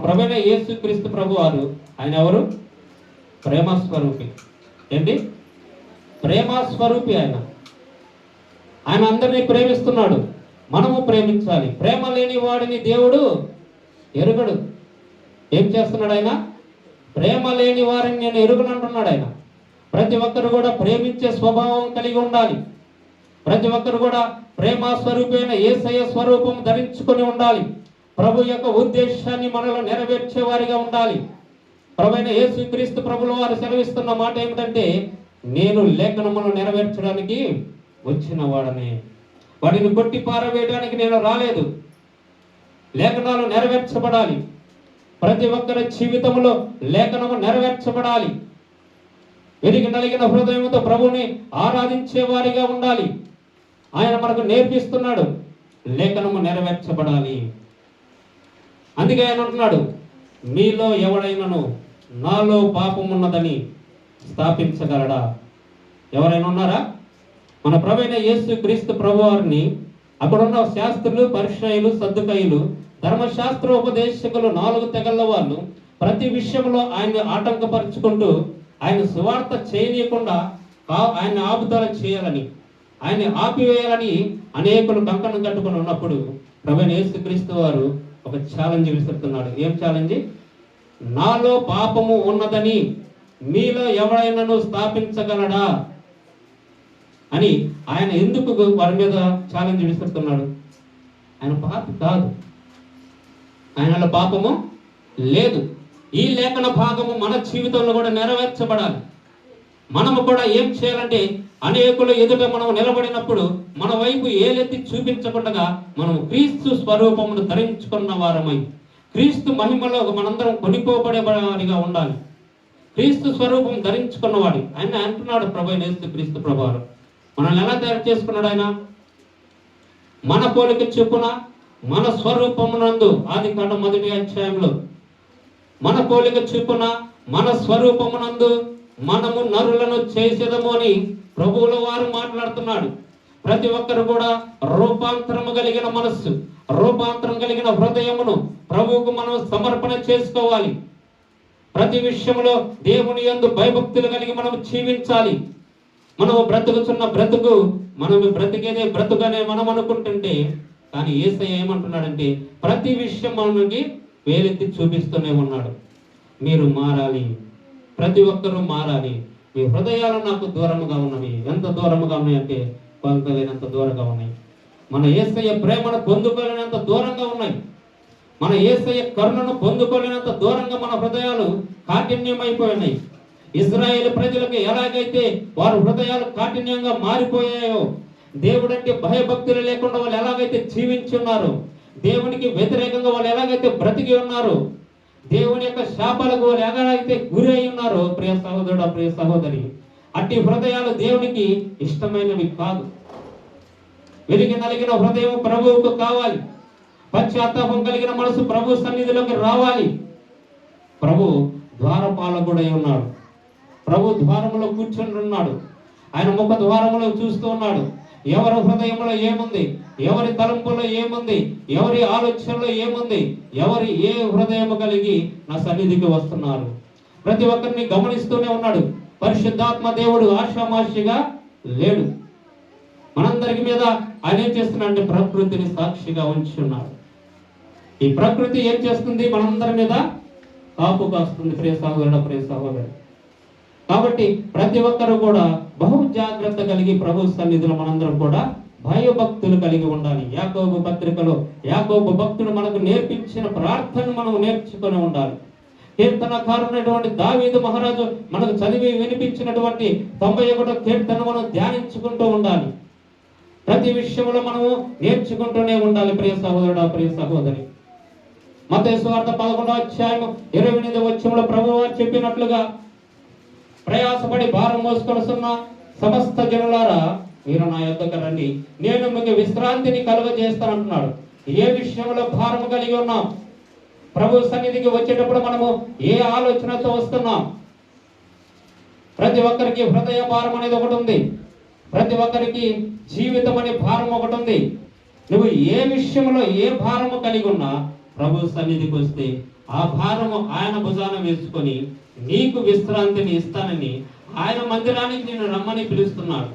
ప్రభువైన యేసుక్రీస్తు ప్రభు వారు ఆయన ఎవరు? ప్రేమస్వరూపి. ఏంటి? ప్రేమస్వరూపి. ఆయన అందరినీ ప్రేమిస్తున్నాడు. మనము ప్రేమించాలి. ప్రేమ లేని వాడిని దేవుడు ఎరుగడు. ఏం చేస్తున్నాడు ఆయన? ప్రేమ లేని వారిని నేను ఎరుగనంటున్నాడు ఆయన. ప్రతి ఒక్కరు కూడా ప్రేమించే స్వభావం కలిగి ఉండాలి. ప్రతి ఒక్కరు కూడా ప్రేమ స్వరూపైన యేసయ్య స్వరూపం ధరించుకొని ఉండాలి. ప్రభు యొక్క ఉద్దేశాన్ని మనలో నెరవేర్చే వారిగా ఉండాలి. ప్రభువైన యేసుక్రీస్తు ప్రభుల వారు సెలవిస్తున్న మాట ఏమిటంటే, నేను లేఖనమును నెరవేర్చడానికి వచ్చిన వాడనే, వాటిని కొట్టి పారవేయడానికి నేను రాలేదు. లేఖనాలు నెరవేర్చబడాలి. ప్రతి ఒక్కరి జీవితంలో లేఖనము నెరవేర్చబడాలి. వెలిగి నలిగిన హృదయంతో ప్రభుని ఆరాధించే వారిగా ఉండాలి. ఆయన మనకు నేర్పిస్తున్నాడు, లేఖనము నెరవేర్చబడాలి. అందుకే ఆయన అంటున్నాడు, మీలో ఎవడైనాను నాలో పాపం ఉన్నదని స్థాపించగలడా? ఎవరైనా ఉన్నారా? మన ప్రభువైన యేసుక్రీస్తు ప్రభువారిని అక్కడున్న శాస్త్రులు, పరిసయ్యులు, సద్దుకయ్యులు, ధర్మశాస్త్ర ఉపదేశకులు, 4 తెగల వాళ్ళు ప్రతి విషయంలో ఆయన్ని ఆటంకపరుచుకుంటూ ఆయన సువార్త చేయనీయకుండా ఆయన ఆపుదల చేయాలని, ఆయన ఆపివేయాలని అనేకులు కంకణం కట్టుకుని ఉన్నప్పుడు ప్రభువైన యేసుక్రీస్తు వారు ఒక ఛాలెంజ్ విసురుతున్నాడు. ఏం ఛాలెంజ్? నాలో పాపము ఉన్నదని మీలో ఎవరైనాను స్థాపించగలడా అని ఆయన ఎందుకు వారి మీద ఛాలెంజ్ విసురుతున్నాడు? ఆయన పాపి కాదు, ఆయనలో పాపము లేదు. ఈ లేఖన భాగము మన జీవితంలో కూడా నెరవేర్చబడాలి. మనము కూడా ఏం చేయాలంటే అనేకులు ఎదుట మనం నిలబడినప్పుడు మన వైపు ఏలెత్తి చూపించకుండా మనం క్రీస్తు స్వరూపమును ధరించుకున్న వారమై క్రీస్తు మహిమలో మనందరం కొనిపోబడే వారిగా ఉండాలి. క్రీస్తు స్వరూపం ధరించుకున్నవాడు ఆయన అంటున్నాడు ప్రభువైన యేసుక్రీస్తు ప్రభువారు. మనల్ని ఎలా తయారు చేసుకున్నాడు ఆయన? మన పోలిక చొప్పున మన స్వరూపమునందు, ఆదికాండం 1వ అధ్యాయంలో మన పోలిక చొప్పున మన స్వరూపమునందు మనము నరులను చేసేదము అని ప్రభువుల వారు మాట్లాడుతున్నాడు. ప్రతి ఒక్కరు కూడా రూపాంతరము కలిగిన మనస్సు, రూపాంతరం కలిగిన హృదయమును ప్రభువుకు మనం సమర్పణ చేసుకోవాలి. ప్రతి విషయంలో దేవుని యందు భయభక్తులు కలిగి మనం జీవించాలి. మనము బ్రతుకుతున్న బ్రతుకు, మనము బ్రతికేదే బ్రతుకనే మనం అనుకుంటుంటే, కానీ యేసయ్య ఏమంటున్నాడంటే ప్రతి విషయం మనకి వేలెత్తి చూపిస్తూనే ఉన్నాడు. మీరు మారాలి, ప్రతి ఒక్కరూ మారాలి. మీ హృదయాలు నాకు దూరముగా ఉన్నవి. ఎంత దూరముగా ఉన్నాయంటే కొలతలేనంత దూరంగా ఉన్నాయి. మన యేసయ్య ప్రేమను పొందుకోలేనంత దూరంగా ఉన్నాయి. మన యేసయ్య కరుణను పొందుకోలేనంత దూరంగా మన హృదయాలు కాఠిన్యమైపోయినాయి. ఇశ్రాయేలు ప్రజలకు ఎలాగైతే వారి హృదయాలు కాఠిన్యంగా మారిపోయాయో, దేవుడంటే భయభక్తులు లేకుండా వాళ్ళు ఎలాగైతే జీవించున్నారో, దేవునికి వ్యతిరేకంగా వాళ్ళు ఎలాగైతే బ్రతికి ఉన్నారో, దేవుని యొక్క శాపాలకు ఎలాగైతే గురి అయి ఉన్నారో ప్రియ సహోదరుడు, ప్రియ సహోదరి, అట్టి హృదయాలు దేవునికి ఇష్టమైనవి కాదు. వెలిగి నలిగిన హృదయం ప్రభువుకు కావాలి. పశ్చాత్తాపం కలిగిన మనసు ప్రభు సన్నిధిలోకి రావాలి. ప్రభు ద్వారపాలకుడై ఉన్నాడు. ప్రభు ద్వారములో కూర్చొని ఉన్నాడు. ఆయన ముఖ ద్వారములో చూస్తూ ఉన్నాడు. ఎవరి హృదయంలో ఏముంది, ఎవరి తలంపులో ఏముంది, ఎవరి ఆలోచనలో ఏముంది, ఎవరి ఏ హృదయం కలిగి నా సన్నిధికి వస్తున్నారు, ప్రతి ఒక్కరిని గమనిస్తూనే ఉన్నాడు. పరిశుద్ధాత్మ దేవుడు ఆషామాషిగా లేడు. మనందరి మీద ఆయన ఏం చేస్తున్నాడంటే ప్రకృతిని సాక్షిగా ఉంచున్నాడు. ఈ ప్రకృతి ఏం చేస్తుంది? మనందరి మీద కాపు కాస్తుంది. ప్రియ సహోదరుడు, ప్రియ సహోదరు, కాబట్టి ప్రతి ఒక్కరు కూడా బహు జాగ్రత్త కలిగి ప్రభు సన్నిధిలో మనందరం కూడా భయభక్తులు కలిగి ఉండాలి. యాకోబు పత్రికలో యాకోబు భక్తుడు మనకు నేర్పించిన ప్రార్థన మనం నేర్చుకొని ఉండాలి. కీర్తనకారుడైనటువంటి దావీదు మహారాజు మనకు చదివి వినిపించినటువంటి 91వ కీర్తన మనం ధ్యానించుకుంటూ ఉండాలి. ప్రతి విషయంలో మనము నేర్చుకుంటూనే ఉండాలి. ప్రియ సహోదరుడు, ప్రియ సహోదరి, మత్తయి సువార్త 11వ అధ్యాయం 28వ వచనంలో ప్రభువు చెప్పినట్లుగా, ప్రయాసపడి భారం మోసుకొనుచున్న సమస్త జనులారా మీరు నా యొద్దకు రండి, నేను మీకు విశ్రాంతిని కలుగజేస్తానంటున్నాడు. ఏ విషయంలో భారం కలిగి ఉన్నాం? ప్రభు సన్నిధికి వచ్చేటప్పుడు మనము ఏ ఆలోచనతో వస్తున్నాం? ప్రతి ఒక్కరికి హృదయ భారం అనేది ఒకటి ఉంది. ప్రతి ఒక్కరికి జీవితం అనే భారం ఒకటి ఉంది. నువ్వు ఏ విషయంలో ఏ భారము కలిగి ఉన్నా ప్రభు సన్నిధికి వస్తే ఆ భారము ఆయన భుజాన వేసుకొని నీకు విశ్రాంతిని ఇస్తానని ఆయన మందిరానికి నేను రమ్మని పిలుస్తున్నాడు.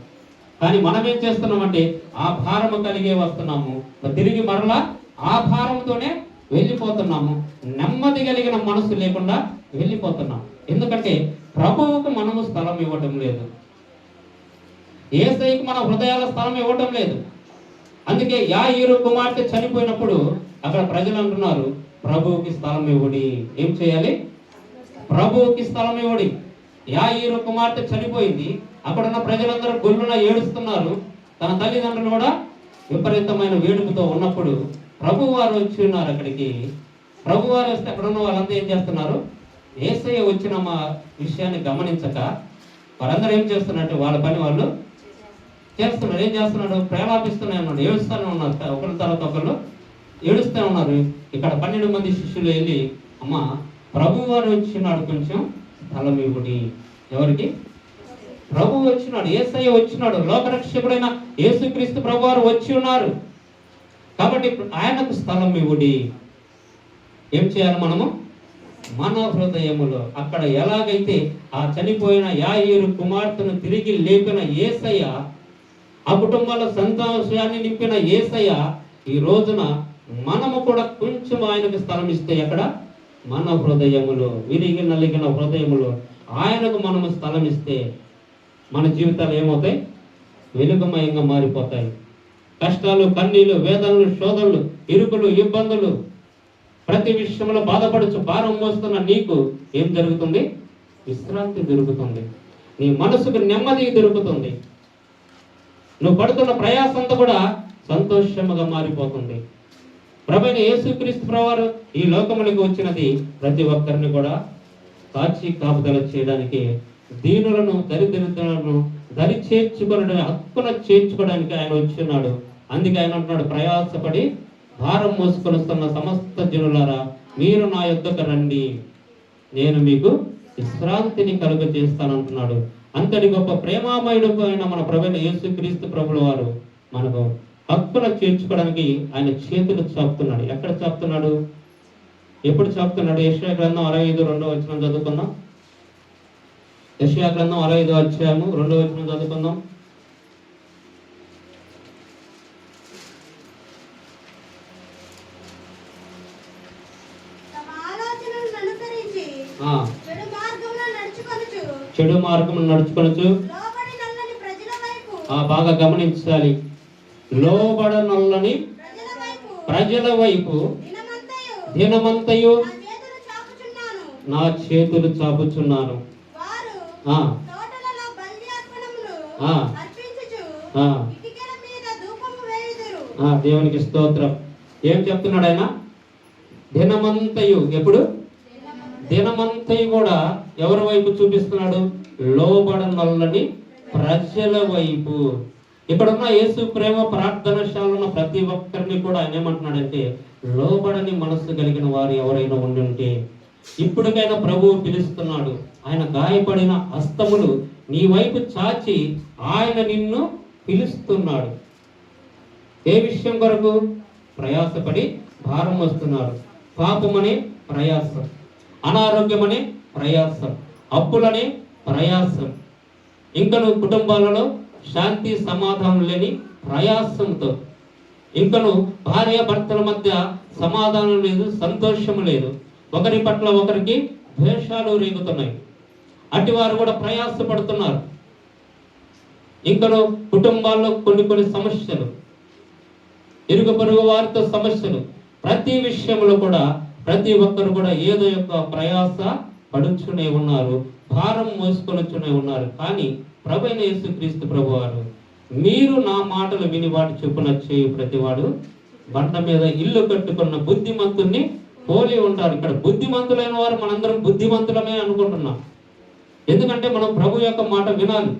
కానీ మనం ఏం చేస్తున్నామంటే ఆ భారము కలిగే వస్తున్నాము, తిరిగి మరలా ఆ భారంతోనే వెళ్ళిపోతున్నాము. నెమ్మది కలిగిన మనసు లేకుండా వెళ్ళిపోతున్నాం. ఎందుకంటే ప్రభువుకు మనము స్థలం ఇవ్వటం లేదు. యేసయ్యకు మన హృదయాల స్థలం ఇవ్వటం లేదు. అందుకే యాయీరు కుమార్తె చనిపోయినప్పుడు అక్కడ ప్రజలు అంటున్నారు, ప్రభువుకి స్థలం ఇవ్వడి. ఏం చేయాలి? ప్రభువుకి స్థలం ఇవ్వడి. యాయీరు కుమార్తె చనిపోయింది. అక్కడున్న ప్రజలందరూ గొల్లున ఏడుస్తున్నారు. తన తల్లిదండ్రులు కూడా విపరీతమైన వేడుకతో ఉన్నప్పుడు ప్రభు వారు వచ్చి ఉన్నారు అక్కడికి. ప్రభు వారు వస్తే అక్కడ ఉన్న వాళ్ళంతా ఏం చేస్తున్నారు? యేసయ్య వచ్చిన మా విషయాన్ని గమనించక వారందరూ ఏం చేస్తున్నారంటే వాళ్ళ పని వాళ్ళు చేస్తున్నారు. ఏం చేస్తున్నాడు? ప్రేలాపిస్తూనే ఉన్నాడు, ఏడుస్తూనే ఉన్నారు. ఒకరి తర్వాత ఒకళ్ళు ఏడుస్తూ ఉన్నారు. ఇక్కడ 12 మంది శిష్యులు వెళ్ళి, అమ్మ ప్రభు వారు వచ్చినాడు, కొంచెం స్థలం ఇవ్వడి. ఎవరికి? ప్రభు వచ్చినాడు, యేసయ్య వచ్చినాడు, లోకరక్షకుడైన యేసుక్రీస్తు ప్రభు వారు వచ్చి ఉన్నారు కాబట్టి ఆయనకు స్థలం ఇవ్వడి. ఏం చేయాలి మనము? మన హృదయములో అక్కడ ఎలాగైతే ఆ చనిపోయిన యాయీరు కుమార్తెను తిరిగి లేపిన యేసయ్య, ఆ కుటుంబాల సంతోషాన్ని నింపిన యేసయ్య, ఈ రోజున మనము కూడా కొంచెం ఆయనకు స్థలం ఇస్తే ఎక్కడ? మన హృదయములో, విరిగి నలిగిన హృదయములో ఆయనకు మనము స్థలం ఇస్తే మన జీవితాలు ఏమవుతాయి? వెలుగుమయంగా మారిపోతాయి. కష్టాలు, కన్నీళ్లు, వేదనలు, శోధనలు, ఇరుకులు, ఇబ్బందులు, ప్రతి విషయంలో బాధపడుచు భారం మోస్తున్న నీకు ఏం జరుగుతుంది? విశ్రాంతి దొరుకుతుంది. నీ మనసుకు నెమ్మది దొరుకుతుంది. నువ్వు పడుతున్న ప్రయాసంతా కూడా సంతోషముగా మారిపోతుంది. ప్రభువైన యేసుక్రీస్తు ప్రభువారు ఈ లోకములకు వచ్చినది ప్రతి ఒక్కరిని కూడా కాచి కాపుదల చేయడానికి, దీనులను, దరిద్రులను దరి చేర్చుకోవడానికి, హక్కున చేర్చుకోవడానికి ఆయన వచ్చినాడు. అందుకే ఆయన అంటున్నాడు, ప్రయాసపడి భారం మోసుకొనిస్తున్న సమస్త జనులారా మీరు నా యొద్దకు రండి, నేను మీకు విశ్రాంతిని కలుగజేస్తానంటున్నాడు. అంతటి గొప్ప ప్రేమామయుడు అయిన మన ప్రభువైన యేసుక్రీస్తు ప్రభుల వారు మనకు హక్కున చేర్చుకోవడానికి ఆయన చేతులు చాపుతున్నాడు. ఎక్కడ చాపుతున్నాడు? ఎప్పుడు చాపుతున్నాడు? యెషయా గ్రంథం 65:2 వచనం చదువుకుందాం. యెషయా గ్రంథం 65 అధ్యాయము 2 వచనం చదువుకుందాం. చెడు మార్గం నడుచుకొనుచు, బాగా గమనించాలి, లోబడనొల్లని ప్రజల వైపు దినమంతయు నా చేతులు చాపుచున్నాను. దేవునికి స్తోత్రం. ఏం చెప్తున్నాడు ఆయన? దినమంతయు. ఎప్పుడు? దినమంతా కూడా ఎవరి వైపు చూపిస్తున్నాడు? లోబడనొల్లని ప్రజల వైపు. ఇక్కడున్న యేసు ప్రేమ ప్రార్థనశాలలో ఉన్న ప్రతి ఒక్కరిని కూడా ఆయన ఏమంటున్నాడంటే, లోబడని మనస్సు కలిగిన వారు ఎవరైనా ఉండుంటే ఇప్పటికైనా ప్రభువు పిలుస్తున్నాడు. ఆయన గాయపడిన హస్తములు నీ వైపు చాచి ఆయన నిన్ను పిలుస్తున్నాడు. ఏ విషయం కొరకు? ప్రయాసపడి భారం వస్తున్నారు. పాపమనే ప్రయాసం, అనారోగ్యమనే ప్రయాసం, అప్పులనే ప్రయాసం, ఇంకను కుటుంబాలలో శాంతి సమాధానం లేని ప్రయాసంతో, ఇంకను భార్య భర్తల మధ్య సమాధానం లేదు, సంతోషం లేదు, ఒకరి పట్ల ఒకరికి ద్వేషాలు రేగుతున్నాయి. అటు వారు కూడా ప్రయాసపడుతున్నారు. ఇంకను కుటుంబాల్లో కొన్ని సమస్యలు, ఇరుగు పొరుగు వారితో సమస్యలు, ప్రతి విషయంలో కూడా ప్రతి ఒక్కరు కూడా ఏదో యొక్క ప్రయాస పడుచునే ఉన్నారు, భారం మోసుకొనొచ్చునే ఉన్నారు. కానీ ప్రభువైన యేసుక్రీస్తు ప్రభువారు, మీరు నా మాటలు విని వాటి చొప్పున చేయు ప్రతివాడు బండ మీద ఇల్లు కట్టుకున్న బుద్ధిమంతుణ్ణి పోలి ఉంటారు. ఇక్కడ బుద్ధిమంతులైన వారు మనందరం బుద్ధిమంతులమే అనుకుంటున్నాం. ఎందుకంటే మనం ప్రభు యొక్క మాట వినాలి.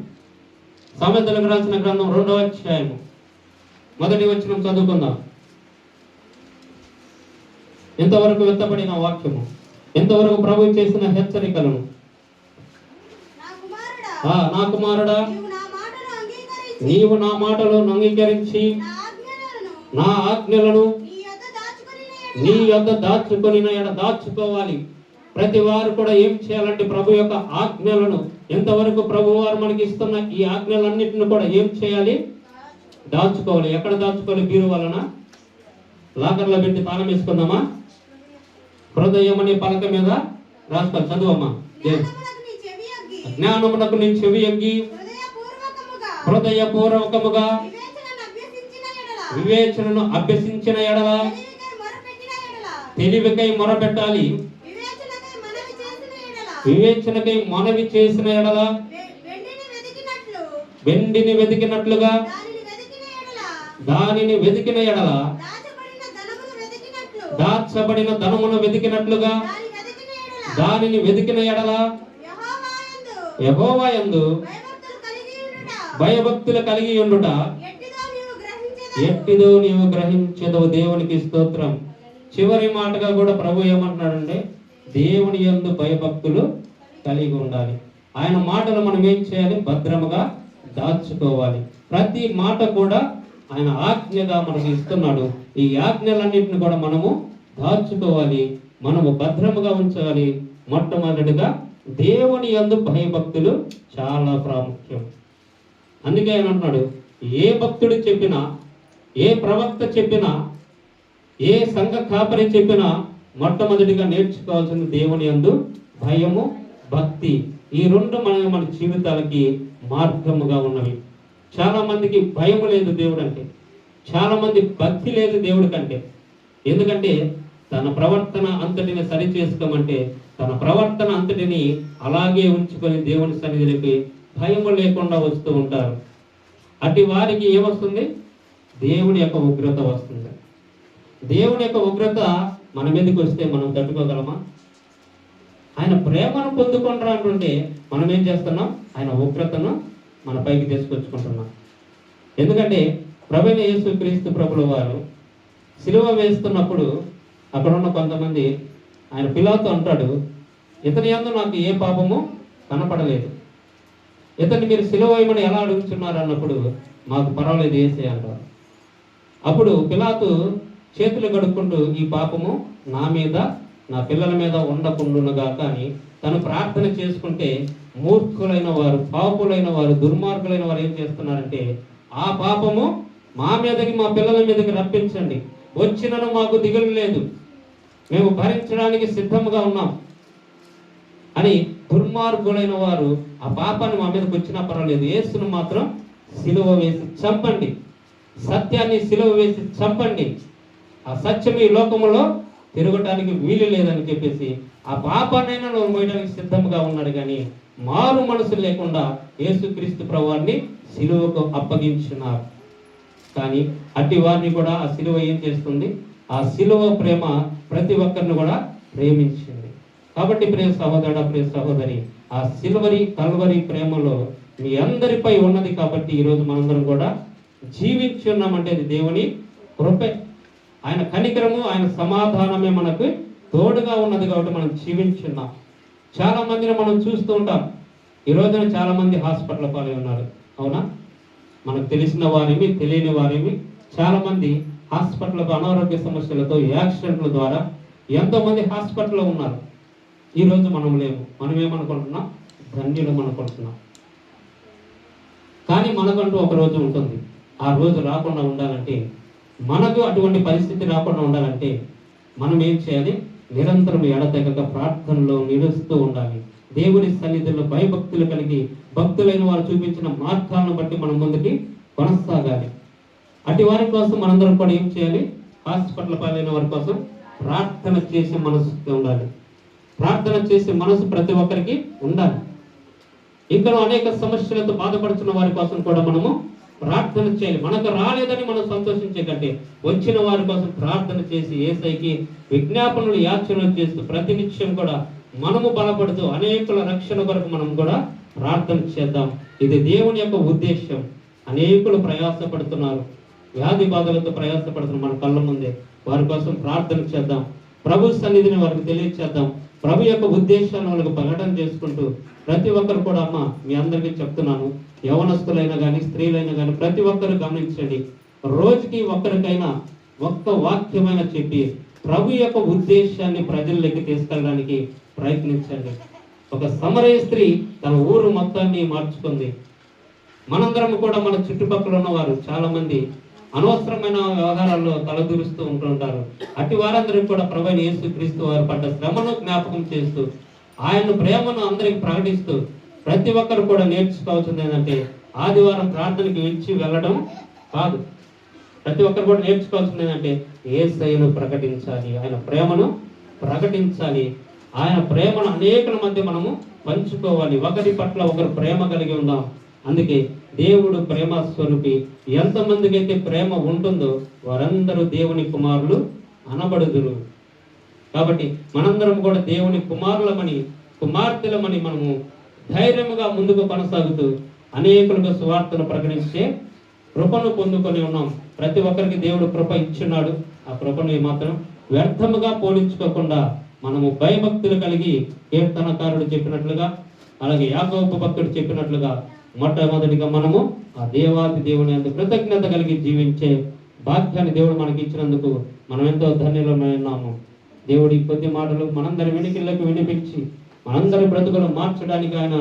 సామెతలకు రాసిన గ్రంథం 2వ అధ్యాయము 1వ వచనం చదువుకుందాం. ఎంతవరకు వెత్తబడిన వాక్యము, ఎంతవరకు ప్రభు చేసిన హెచ్చరికలను. నా కుమారుడా, నీవు నా మాటలను అంగీకరించి నా ఆజ్ఞలను నీ యొద్ద దాచుకోవాలి. ప్రతి వారు కూడా ఏం చేయాలంటే ప్రభు యొక్క ఆజ్ఞలను, ఎంతవరకు ప్రభు వారు మనకి ఇస్తున్న ఈ ఆజ్ఞలన్నింటిని కూడా ఏం చేయాలి? దాచుకోవాలి. ఎక్కడ దాచుకోవాలి? బీరు వలన లాకర్లో పెట్టి తాళం వేసుకుందామా? హృదయం అనే పలక మీద రాసుకోవాలి. చదువమ్మా. జ్ఞానమునకు నీ చెవి ఎగ్గి హృదయపూర్వకముగా వివేచనను అభ్యసించిన ఎడల, తెలివికై మొరపెట్టాలి, వివేచనకై మనవి చేసిన ఎడల, వెండిని వెతికినట్లుగా దానిని వెతికిన ఎడల, దాచబడిన ధనమును వెతికినట్లుగా దానిని వెతికిన ఎడల, యెహోవా యందు భయభక్తులు కలిగి ఉండుట ఎట్టిదో నీవు గ్రహించెదవు. దేవునికి స్తోత్రం. చివరి మాటగా కూడా ప్రభు ఏమంటున్నాడంటే, దేవుని యందు భయభక్తులు కలిగి ఉండాలి. ఆయన మాటలు మనం ఏం చేయాలి? భద్రముగా దాచుకోవాలి. ప్రతి మాట కూడా ఆయన ఆజ్ఞగా మనకు ఇస్తున్నాడు. ఈ ఆజ్ఞలన్నింటిని కూడా మనము దాచుకోవాలి, మనము భద్రముగా ఉంచాలి. మొట్టమొదటిగా దేవుని యందు భయభక్తులు చాలా ప్రాముఖ్యం. అందుకే ఆయన అంటున్నాడు, ఏ భక్తుడు చెప్పినా, ఏ ప్రవక్త చెప్పినా, ఏ సంఘ కాపరి చెప్పినా మొట్టమొదటిగా నేర్చుకోవాల్సింది దేవుని యందు భయము, భక్తి. ఈ రెండు మన జీవితాలకి మార్గముగా ఉన్నవి. చాలా మందికి భయము లేదు దేవుడు అంటే, చాలా మంది భక్తి లేదు దేవుడి కంటే. ఎందుకంటే తన ప్రవర్తన అంతటిని సరి చేసుకోమంటే తన ప్రవర్తన అంతటిని అలాగే ఉంచుకొని దేవుని సన్నిధికి భయము లేకుండా వస్తూ ఉంటారు. అటు వారికి ఏమొస్తుంది? దేవుని యొక్క ఉగ్రత వస్తుంది. దేవుని యొక్క ఉగ్రత మన మీదకి వస్తే మనం తట్టుకోగలమా? ఆయన ప్రేమను పొందుకుంటారా అంటుంటే మనం ఏం చేస్తున్నాం? ఆయన ఉగ్రతను మన పైకి తీసుకొచ్చుకుంటున్నాం. ఎందుకంటే ప్రభువైన యేసుక్రీస్తు ప్రభుల వారు సిలువ వేస్తున్నప్పుడు అక్కడ ఉన్న కొంతమంది, ఆయన పిలాతో అంటాడు, ఇతని యందు నాకు ఏ పాపము కనపడలేదు, ఇతన్ని మీరు సిలువ వేయమని ఎలా అడుగుతున్నారు అన్నప్పుడు, మాకు పర్వాలేదు వేసే అంటారు. అప్పుడు పిలాతు చేతులు కడుక్కుంటూ, ఈ పాపము నా మీద నా పిల్లల మీద ఉండకుండునుగాక అని తను ప్రార్థన చేసుకుంటే, మూర్ఖులైన వారు, పాపులైన వారు, దుర్మార్గులైన వారు ఏం చేస్తున్నారంటే, ఆ పాపము మా మీదకి, మా పిల్లల మీదకి రప్పించండి, వచ్చినను మాకు దిగులు లేదు, మేము భరించడానికి సిద్ధంగా ఉన్నాం అని దుర్మార్గులైన వారు ఆ పాపాన్ని మా మీదకి వచ్చినా పర్వాలేదు, యేసును మాత్రం సిలువ వేసి చంపండి, సత్యాన్ని సిలువ వేసి చంపండి, ఆ సత్యం ఈ లోకములో తిరగటానికి వీలు లేదని చెప్పేసి ఆ పాపాన్నైనా మోయడానికి సిద్ధంగా ఉన్నాడు. కానీ మారు మనసు లేకుండా యేసుక్రీస్తు ప్రభువాన్ని సిలువకు అప్పగించున్నారు. కానీ అట్టి వారిని కూడా ఆ సిలువ ఏం చేస్తుంది? ఆ సిలువ ప్రేమ ప్రతి ఒక్కరిని కూడా ప్రేమించింది. కాబట్టి ప్రియ సహోదరుడా, ప్రియ సహోదరి, ఆ సిల్వరి కల్వరి ప్రేమలో మీ అందరిపై ఉన్నది కాబట్టి ఈరోజు మనందరం కూడా జీవించి ఉన్నామంటే అది దేవుని కృపే. ఆయన కనికరము, ఆయన సమాధానమే మనకు తోడుగా ఉన్నది కాబట్టి మనం జీవించున్నాం. చాలా మందిని మనం చూస్తూ ఉంటాం. ఈ రోజున చాలా మంది హాస్పిటల్ పాలై ఉన్నారు. అవునా? మనకు తెలిసిన వారేమి తెలియని వారేమి చాలా మంది హాస్పిటల్కు అనారోగ్య సమస్యలతో యాక్సిడెంట్ల ద్వారా ఎంతో మంది హాస్పిటల్లో ఉన్నారు. ఈరోజు మనం లేము. మనం ఏమనుకుంటున్నాం? ధన్యులం అనుకుంటున్నాం. కానీ మనకంటూ ఒక రోజు ఉంటుంది. ఆ రోజు రాకుండా ఉండాలంటే, మనకు అటువంటి పరిస్థితి రాకుండా ఉండాలంటే మనం ఏం చేయాలి? నిరంతరం ఎడతెగక ప్రార్థనలో నిలుస్తూ ఉండాలి. దేవుని సన్నిధిలో భయభక్తులు కలిగి భక్తులైన వారు చూపించిన మార్గాలను బట్టి మనం ముందుకి కొనసాగాలి. అటు వారి కోసం మనందరం కూడా ఏం చేయాలి? హాస్పిటల్ పాలైన వారి కోసం ప్రార్థన చేసే మనసుతో ఉండాలి. ప్రార్థన చేసే మనసు ప్రతి ఒక్కరికి ఉండాలి. ఇంకా అనేక సమస్యలతో బాధపడుతున్న వారి కోసం కూడా మనము ప్రార్థన చేయాలి. మనకు రాలేదని మనం సంతోషించే కంటే వచ్చిన వారి కోసం ప్రార్థన చేసి యేసయ్యకి విజ్ఞాపనలు యాచనలు చేస్తూ ప్రతినిత్యం కూడా మనము బలపడుతూ అనేకుల రక్షణ కొరకు మనం కూడా ప్రార్థన చేద్దాం. ఇది దేవుని యొక్క ఉద్దేశం. అనేకులు ప్రయాసపడుతున్నారు, వ్యాధి బాధలతో ప్రయాసపడుతున్నారు మన కళ్ళ ముందే. వారి కోసం ప్రార్థన చేద్దాం. ప్రభు సన్నిధిని వారికి తెలియచేద్దాం. ప్రభు యొక్క ఉద్దేశాలను వాళ్ళకి ప్రకటన చేసుకుంటూ ప్రతి ఒక్కరు కూడా, అమ్మ మీ అందరికీ చెప్తున్నాను, యవనస్తులైనా కానీ స్త్రీలైనా కానీ ప్రతి ఒక్కరు గమనించండి. రోజుకి ఒక్కరికైనా ఒక్క వాక్యమైన చెప్పి ప్రభు యొక్క ఉద్దేశాన్ని ప్రజల్లోకి తీసుకెళ్ళడానికి ప్రయత్నించండి. ఒక సమరయ స్త్రీ తన ఊరు మొత్తాన్ని మార్చుకుంది. మనందరం కూడా మన చుట్టుపక్కల ఉన్న వారు చాలా మంది అనవసరమైన వ్యవహారాల్లో తలదూరుస్తూ ఉంటుంటారు. అటు వారందరికీ కూడా ప్రభువైన యేసుక్రీస్తు వారు పడ్డ శ్రమను జ్ఞాపకం చేస్తూ ఆయన ప్రేమను అందరికి ప్రకటిస్తూ ప్రతి ఒక్కరు కూడా నేర్చుకోవాల్సింది ఏంటంటే ఆదివారం ప్రార్థనకి విడిచి వెళ్ళడం కాదు. ప్రతి ఒక్కరు కూడా నేర్చుకోవాల్సింది ఏంటంటే యేసయ్యను ప్రకటించాలి, ఆయన ప్రేమను ప్రకటించాలి. ఆయన ప్రేమను అనేకుల మధ్య మనము పంచుకోవాలి. ఒకరి పట్ల ఒకరు ప్రేమ కలిగి ఉందాం. అందుకే దేవుడు ప్రేమ స్వరూపి. ఎంతమందికి అయితే ప్రేమ ఉంటుందో వారందరూ దేవుని కుమారులు అనబడుదురు. కాబట్టి మనందరం కూడా దేవుని కుమారులమని కుమార్తెలమని మనము ధైర్యముగా ముందుకు కొనసాగుతూ అనేకులకు సువార్తను ప్రకటించే కృపను పొందుకొని ఉన్నాం. ప్రతి ఒక్కరికి దేవుడు కృప ఇచ్చున్నాడు. ఆ కృపను మాత్రం వ్యర్థముగా పోలించుకోకుండా మనము భయభక్తులు కలిగి కీర్తనకారుడు చెప్పినట్లుగా, అలాగే యాకోబు భక్తుడు చెప్పినట్లుగా మొట్టమొదటిగా మనము ఆ దేవాది దేవుని అందు కృతజ్ఞత కలిగి జీవించే భాగ్యాన్ని దేవుడు మనకి ఇచ్చినందుకు మనం ఎంతో ధన్యులమై ఉన్నాము. దేవుడి కొద్ది మాటలు మనందరి వెనుకలకు వినిపించి మనందరి బ్రతుకులు మార్చడానికి ఆయన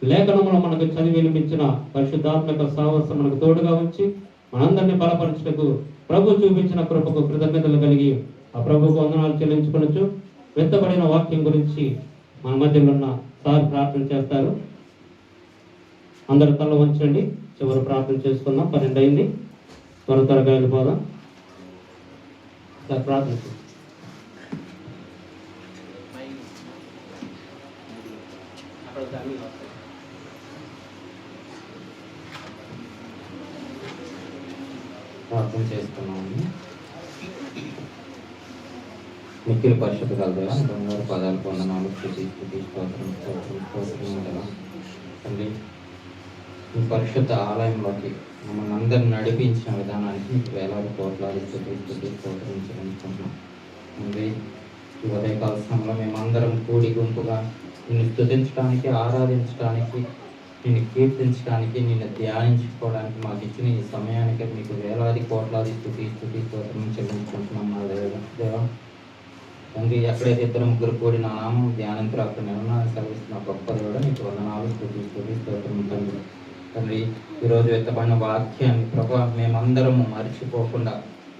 లేఖనములు మనకు చదివి వినిపించిన పరిశుద్ధాత్మక సాహసం మనకు తోడుగా ఉంచి మనందరినీ బలపరచుటకు ప్రభు చూపించిన కృపకు కృతజ్ఞతలు కలిగి ఆ ప్రభుకు వందనాలు చెల్లించుకొనొచ్చు. వెత్తబడిన వాక్యం గురించి మన మధ్యలో ఉన్న సార్ ప్రార్థన చేస్తారు. అందరు తల వంచండి. చివరి ప్రార్థన చేసుకుందాం. 12 అయింది. త్వరగా వెళ్ళిపోదాం. సార్ ప్రార్థన ప్రార్థన చేస్తున్నాము. మిక్కిలి పరిశుద్ధ కలదా బంగారు పదాలు పొందనాలు తండ్రి, మీ పరిశుద్ధ ఆలయంలోకి మమ్మల్ని అందరిని నడిపించిన విధానానికి మీకు వేలాది కోట్లాది స్తోత్రించాలనుకుంటున్నాం. తండ్రి, ఈ ఉదయకాల సమయంలో మేమందరం కూడి గుంపుగా నిన్ను స్తుతించడానికి, ఆరాధించడానికి, నిన్ను కీర్తించడానికి, నిన్ను ధ్యానించుకోవడానికి మాకు ఇచ్చిన ఈ సమయానికి మీకు వేలాది కోట్లాది స్తోత్రం చెల్లించుకుంటున్నాం. మా దేవా తండ్రి, ఎక్కడైతే ఇద్దరు ముగ్గురు కూడి నా నామం ధ్యానంతో అక్కడ నిర్ణయాన్ని సెలవిస్తున్న గొప్ప దేవుడు నీకు వందనాలు స్తోత్రం తండ్రి. తండ్రి, ఈరోజు ఎత్తబడిన వాక్యాన్ని ప్రభా మేమందరము మర్చిపోకుండా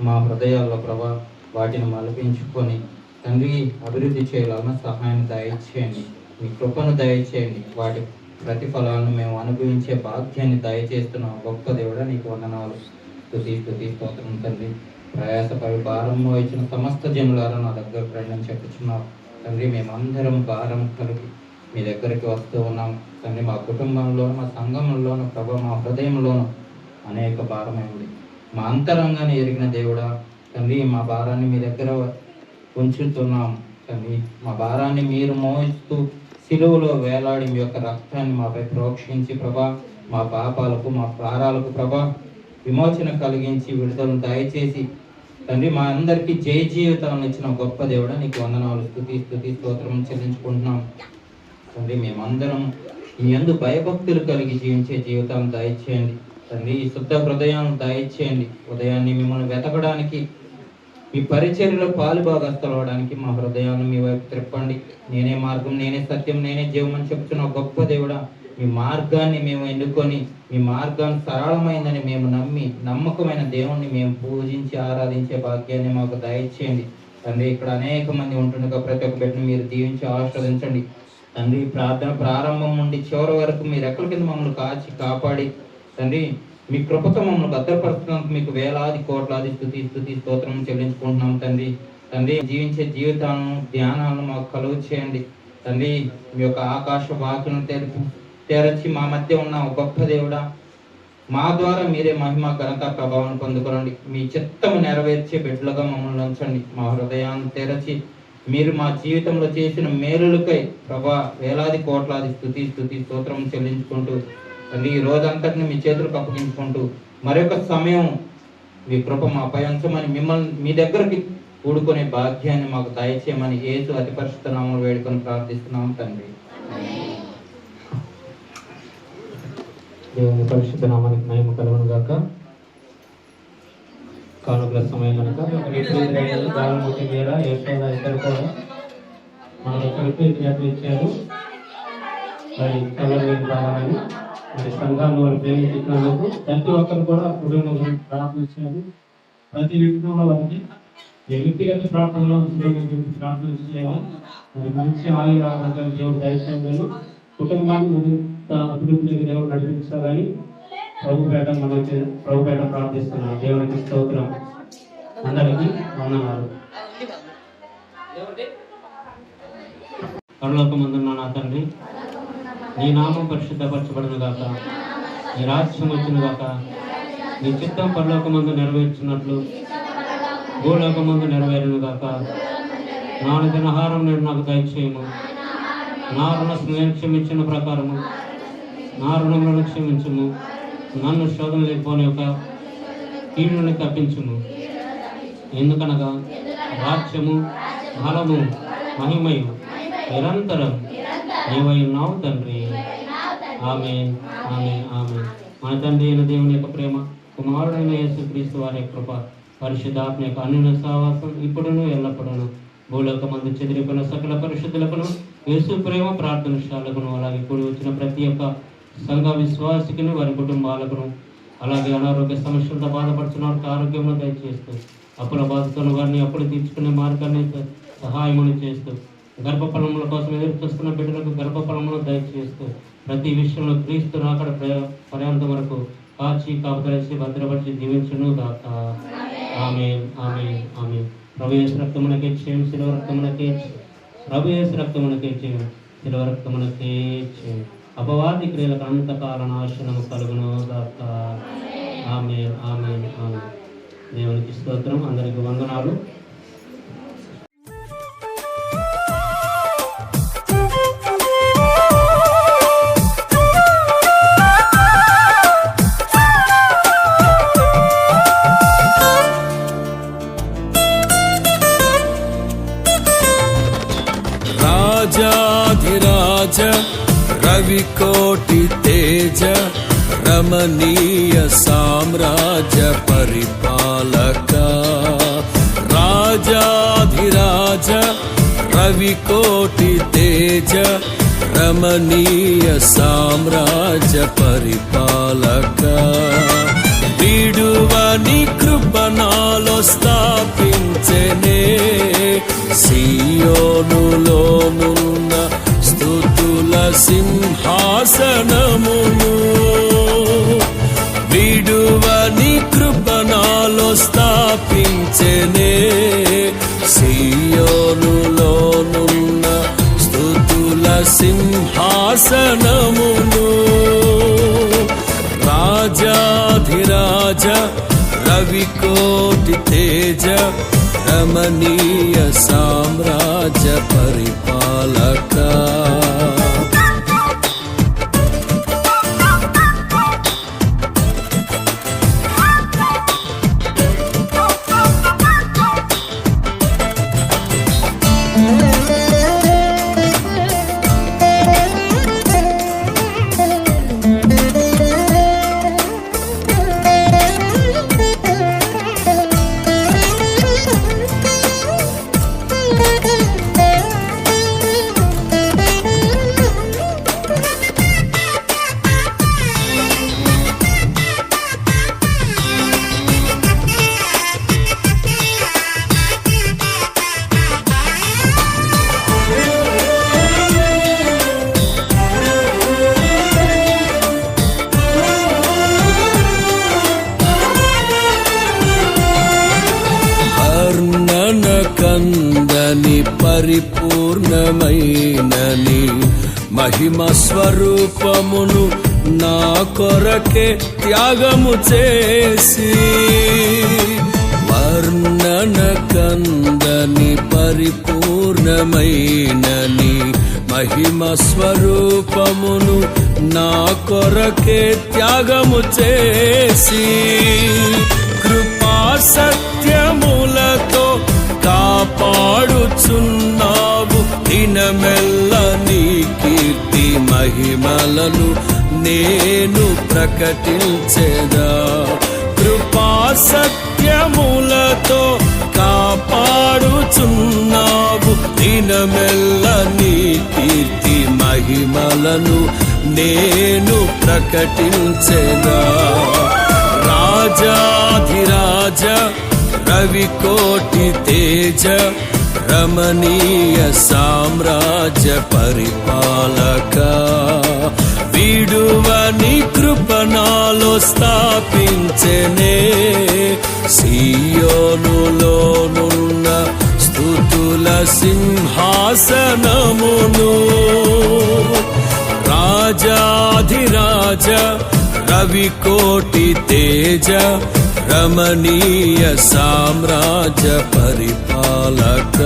మా హృదయాల్లో ప్రభా వాటిని మలిపించుకొని తండ్రి అభివృద్ధి చేయాలన్న సహాయం దయచేయండి. మీ కృపను దయచేయండి. వాటి ప్రతిఫలాలను మేము అనుభవించే భాగ్యాన్ని దయచేస్తున్న గొప్ప దేవుడా నీకు వందనాలు స్తోత్రం తండ్రి. ప్రయాసపడి భారం ఇచ్చిన సమస్త జనులారా నా దగ్గర ప్రయాణం చెప్పుచున్నాం తండ్రి. మేమందరం భారం కలిగి మీ దగ్గరికి వస్తూ ఉన్నాం తండ్రి. మా కుటుంబంలోను, మా సంఘంలోను ప్రభు, మా హృదయంలోను అనేక భారమైంది. మా అంతరంగాన్ని ఎరిగిన దేవుడా తండ్రి, మా భారాన్ని మీ దగ్గర ఉంచుతున్నాం తండ్రి మా భారాన్ని మీరు మోయిస్తూ సిలువలో వేలాడి మీ యొక్క రక్తాన్ని మాపై ప్రోక్షించి ప్రభా మా పాపాలకు మా భారాలకు ప్రభా విమోచన కలిగించి విడుదలను దయచేసి తండ్రి మా అందరికీ జయ జీవితాలను ఇచ్చిన గొప్ప దేవుడా నీకు వందనాలు, స్తుతి స్తోత్రం చెల్లించుకుంటున్నాం. తండ్రి మేమందరం మీ యందు భయభక్తులు కలిగి జీవించే జీవితాలను దయచేయండి తండ్రి. ఈ శుద్ధ హృదయాలను దయచేయండి. ఉదయాన్ని మిమ్మల్ని వెతకడానికి మీ పరిచర్యలో పాలుభాగస్థలవడానికి మా హృదయాలను మీ వైపు తిప్పండి. నేనే మార్గం, నేనే సత్యం, నేనే జీవం అని చెప్తున్న గొప్ప దేవుడా మీ మార్గాన్ని మేము ఎన్నుకొని మీ మార్గాన్ని సరళమైందని మేము నమ్మి నమ్మకమైన దేవుణ్ణి మేము పూజించి ఆరాధించే భాగ్యాన్ని మాకు దయచేయండి తండ్రి. ఇక్కడ అనేక మంది ఉంటుండగా ప్రతి ఒక్క బిడ్డను మీరు దీవించి ఆస్వాదించండి తండ్రి. ప్రార్థన ప్రారంభం నుండి చివరి వరకు మీరు ఎక్కడి కింద మమ్మల్ని కాచి కాపాడి తండ్రి మీ కృపతో మమ్మల్ని భద్రపరుస్తున్నందుకు మీకు వేలాది కోట్లాది స్తుతి స్తోత్రం చెల్లించుకుంటున్నాం తండ్రి. తండ్రి జీవించే జీవితాలను ధ్యానాలను మాకు కలుగు చేయండి తండ్రి. మీ యొక్క ఆకాశ వాకులను తెరచి మా మధ్య ఉన్న గొప్ప దేవుడా మా ద్వారా మీరే మహిమ ఘనత ప్రభావం పొందుకోండి. మీ చిత్తము నెరవేర్చే బిడ్డలుగా మమ్మల్ని ఉంచండి. మా హృదయాన్ని తెరచి మీరు మా జీవితంలో చేసిన మేలులకై ప్రభా వేలాది కోట్లాది స్తుతి స్తోత్రం చెల్లించుకుంటూ తండ్రి ఈ రోజంతటిని మీ చేతులకు అప్పగించుకుంటూ మరొక సమయం మీ కృప మాపై ఉంచమని మిమ్మల్ని మీ దగ్గరికి కూడుకునే భాగ్యాన్ని మాకు దయచేయమని యేసు అతి పరిశుద్ధ నామములో వేడుకొని ప్రార్థిస్తున్నాం తండ్రి. దేవుని పరిశుద్ధ నామానికి మహిమ కలుగును గాక. కానుకల సమయం కనుక బాలమూర్తి మీద ఇద్దరు కూడా మనకు విజ్ఞప్తి ఇచ్చారు. మరి కలర్ రావాలని మరి సంఘాన్ని వారు ప్రేమించినందుకు ప్రతి ఒక్కరు కూడా కుటుంబం ప్రార్థించారు. ప్రతి విషయంలో వారికి వ్యక్తిగత ప్రార్థనలో ప్రార్థన చేయాలి. మరి మంచి ఆయురారోగ్యాలు దేవుడు దయచేయాలని కుటుంబాన్ని అభివృద్ధికి దేవుడు నడిపించాలని ప్రభుపేట ప్రార్థిస్తున్నాను. దేవునికి స్తోత్రం. అందరికీ వందనాలు. పరలోకమందున్న నా తండ్రి, నీ నామం పరిశుద్ధపరచబడును గాక, నీ రాజ్యం వచ్చును గాక, నీ చిత్తం పరలోకమందు నెరవేర్చినట్లు భూలోకమందు నెరవేరును గాక. నాలుగు దినహారం నేడు నాకు దయచేయము. నా రుణం క్షమించిన ప్రకారము నా రుణములను క్షమించుము. నన్ను శోధన లేకపోని ఒక కీడుని తప్పించుము. ఎందుకనగా రాజ్యము బలము మహిమయు నిరంతరం నీవై ఉన్నావు తండ్రి. ఆమేన్ ఆమేన్ ఆమేన్. మన తండ్రి అయిన దేవుని యొక్క ప్రేమ, కుమారుడైన యేసుక్రీస్తు వారి యొక్క కృప, పరిశుద్ధాత్మ యొక్క అన్యోన్య సహవాసం ఇప్పుడును ఎల్లప్పుడూను భూలోకమందు చెదిరిపోయిన సకల పరిశుద్ధులకును యేసు ప్రేమ ప్రార్థనశాలకును అలాగే కూడి వచ్చిన ప్రతి ఒక్క సంఘ విశ్వాసికుని వారి కుటుంబాలకును అలాగే అనారోగ్య సమస్యలతో బాధపడుతున్న వారికి ఆరోగ్యంలో దయచేస్తూ అప్పుల బాధతో వారిని అప్పులు తీర్చుకునే మార్గాన్ని సహాయమును చేస్తూ గర్భఫలముల కోసం ఎదురు చూస్తున్న బిడ్డలకు గర్భఫలమును దయచేస్తూ ప్రతి విషయంలో క్రీస్తు రాకడ పర్యాంతం వరకు కాచి కాపుదలేసి భద్రపరిచి దీవించును గాక. ఆమేన్ ఆమేన్ ఆమేన్. ప్రభు యేసు రక్తమునకే చేయం, శిలువ రక్తమునకే ప్రభు యేసు రక్తమునకే చేయం, శిలువ రక్తమునకే చేయం. అపవాది క్రియలకు అంతకాల నాశనము కలుగును గాక. ఆమేన్ ఆమేన్ ఆమేన్. దేవునికి స్తోత్రం. అందరికి వందనాలు. రాజాధిరాజ రవికోటి తేజ రమణీయ సామ్రాజ్య పరిపాలక. రాజాధిరాజ రవికోటి తేజ రమణీయ సామ్రాజ్య పరిపాలక. విడువని కృపణాలో స్థాపించెనే సియోనులోనున్న స్తుతుల సింహాసనమును. విడువని కృపణాలో స్థాపించెనే సియోనులోనున్న స్తుతుల సింహాసనమును. రాజాధిరాజ రవికోటి తేజ రమణీయ సామ్రాజ్య పరిపాలక. కందని పరిపూర్ణమైనని మహిమ స్వరూపమును నా కొరకే త్యాగము చేసి, వర్ణన కందని పరిపూర్ణమైనని మహిమ స్వరూపమును నా కొరకే త్యాగము చేసి, కృపా సత్యములతో కాపాడుచున్నావు దినమెల్ల నీ కీర్తి మహిమలను నేను ప్రకటించెదా. కృపా సత్యములతో కాపాడుచున్నావు దినమెల్ల నీ కీర్తి మహిమలను నేను ప్రకటించెదా. రాజాధిరాజ రవికోటి తేజ రమణీయ సామ్రాజ్య పరిపాలక, విడువని కృపణాలో స్థాపించెనే సియోనులోనున్న స్తుతుల సింహాసనమును. రాజాధిరాజ రవికోటి తేజ రమణీయ సామ్రాజ్య పరిపాలక.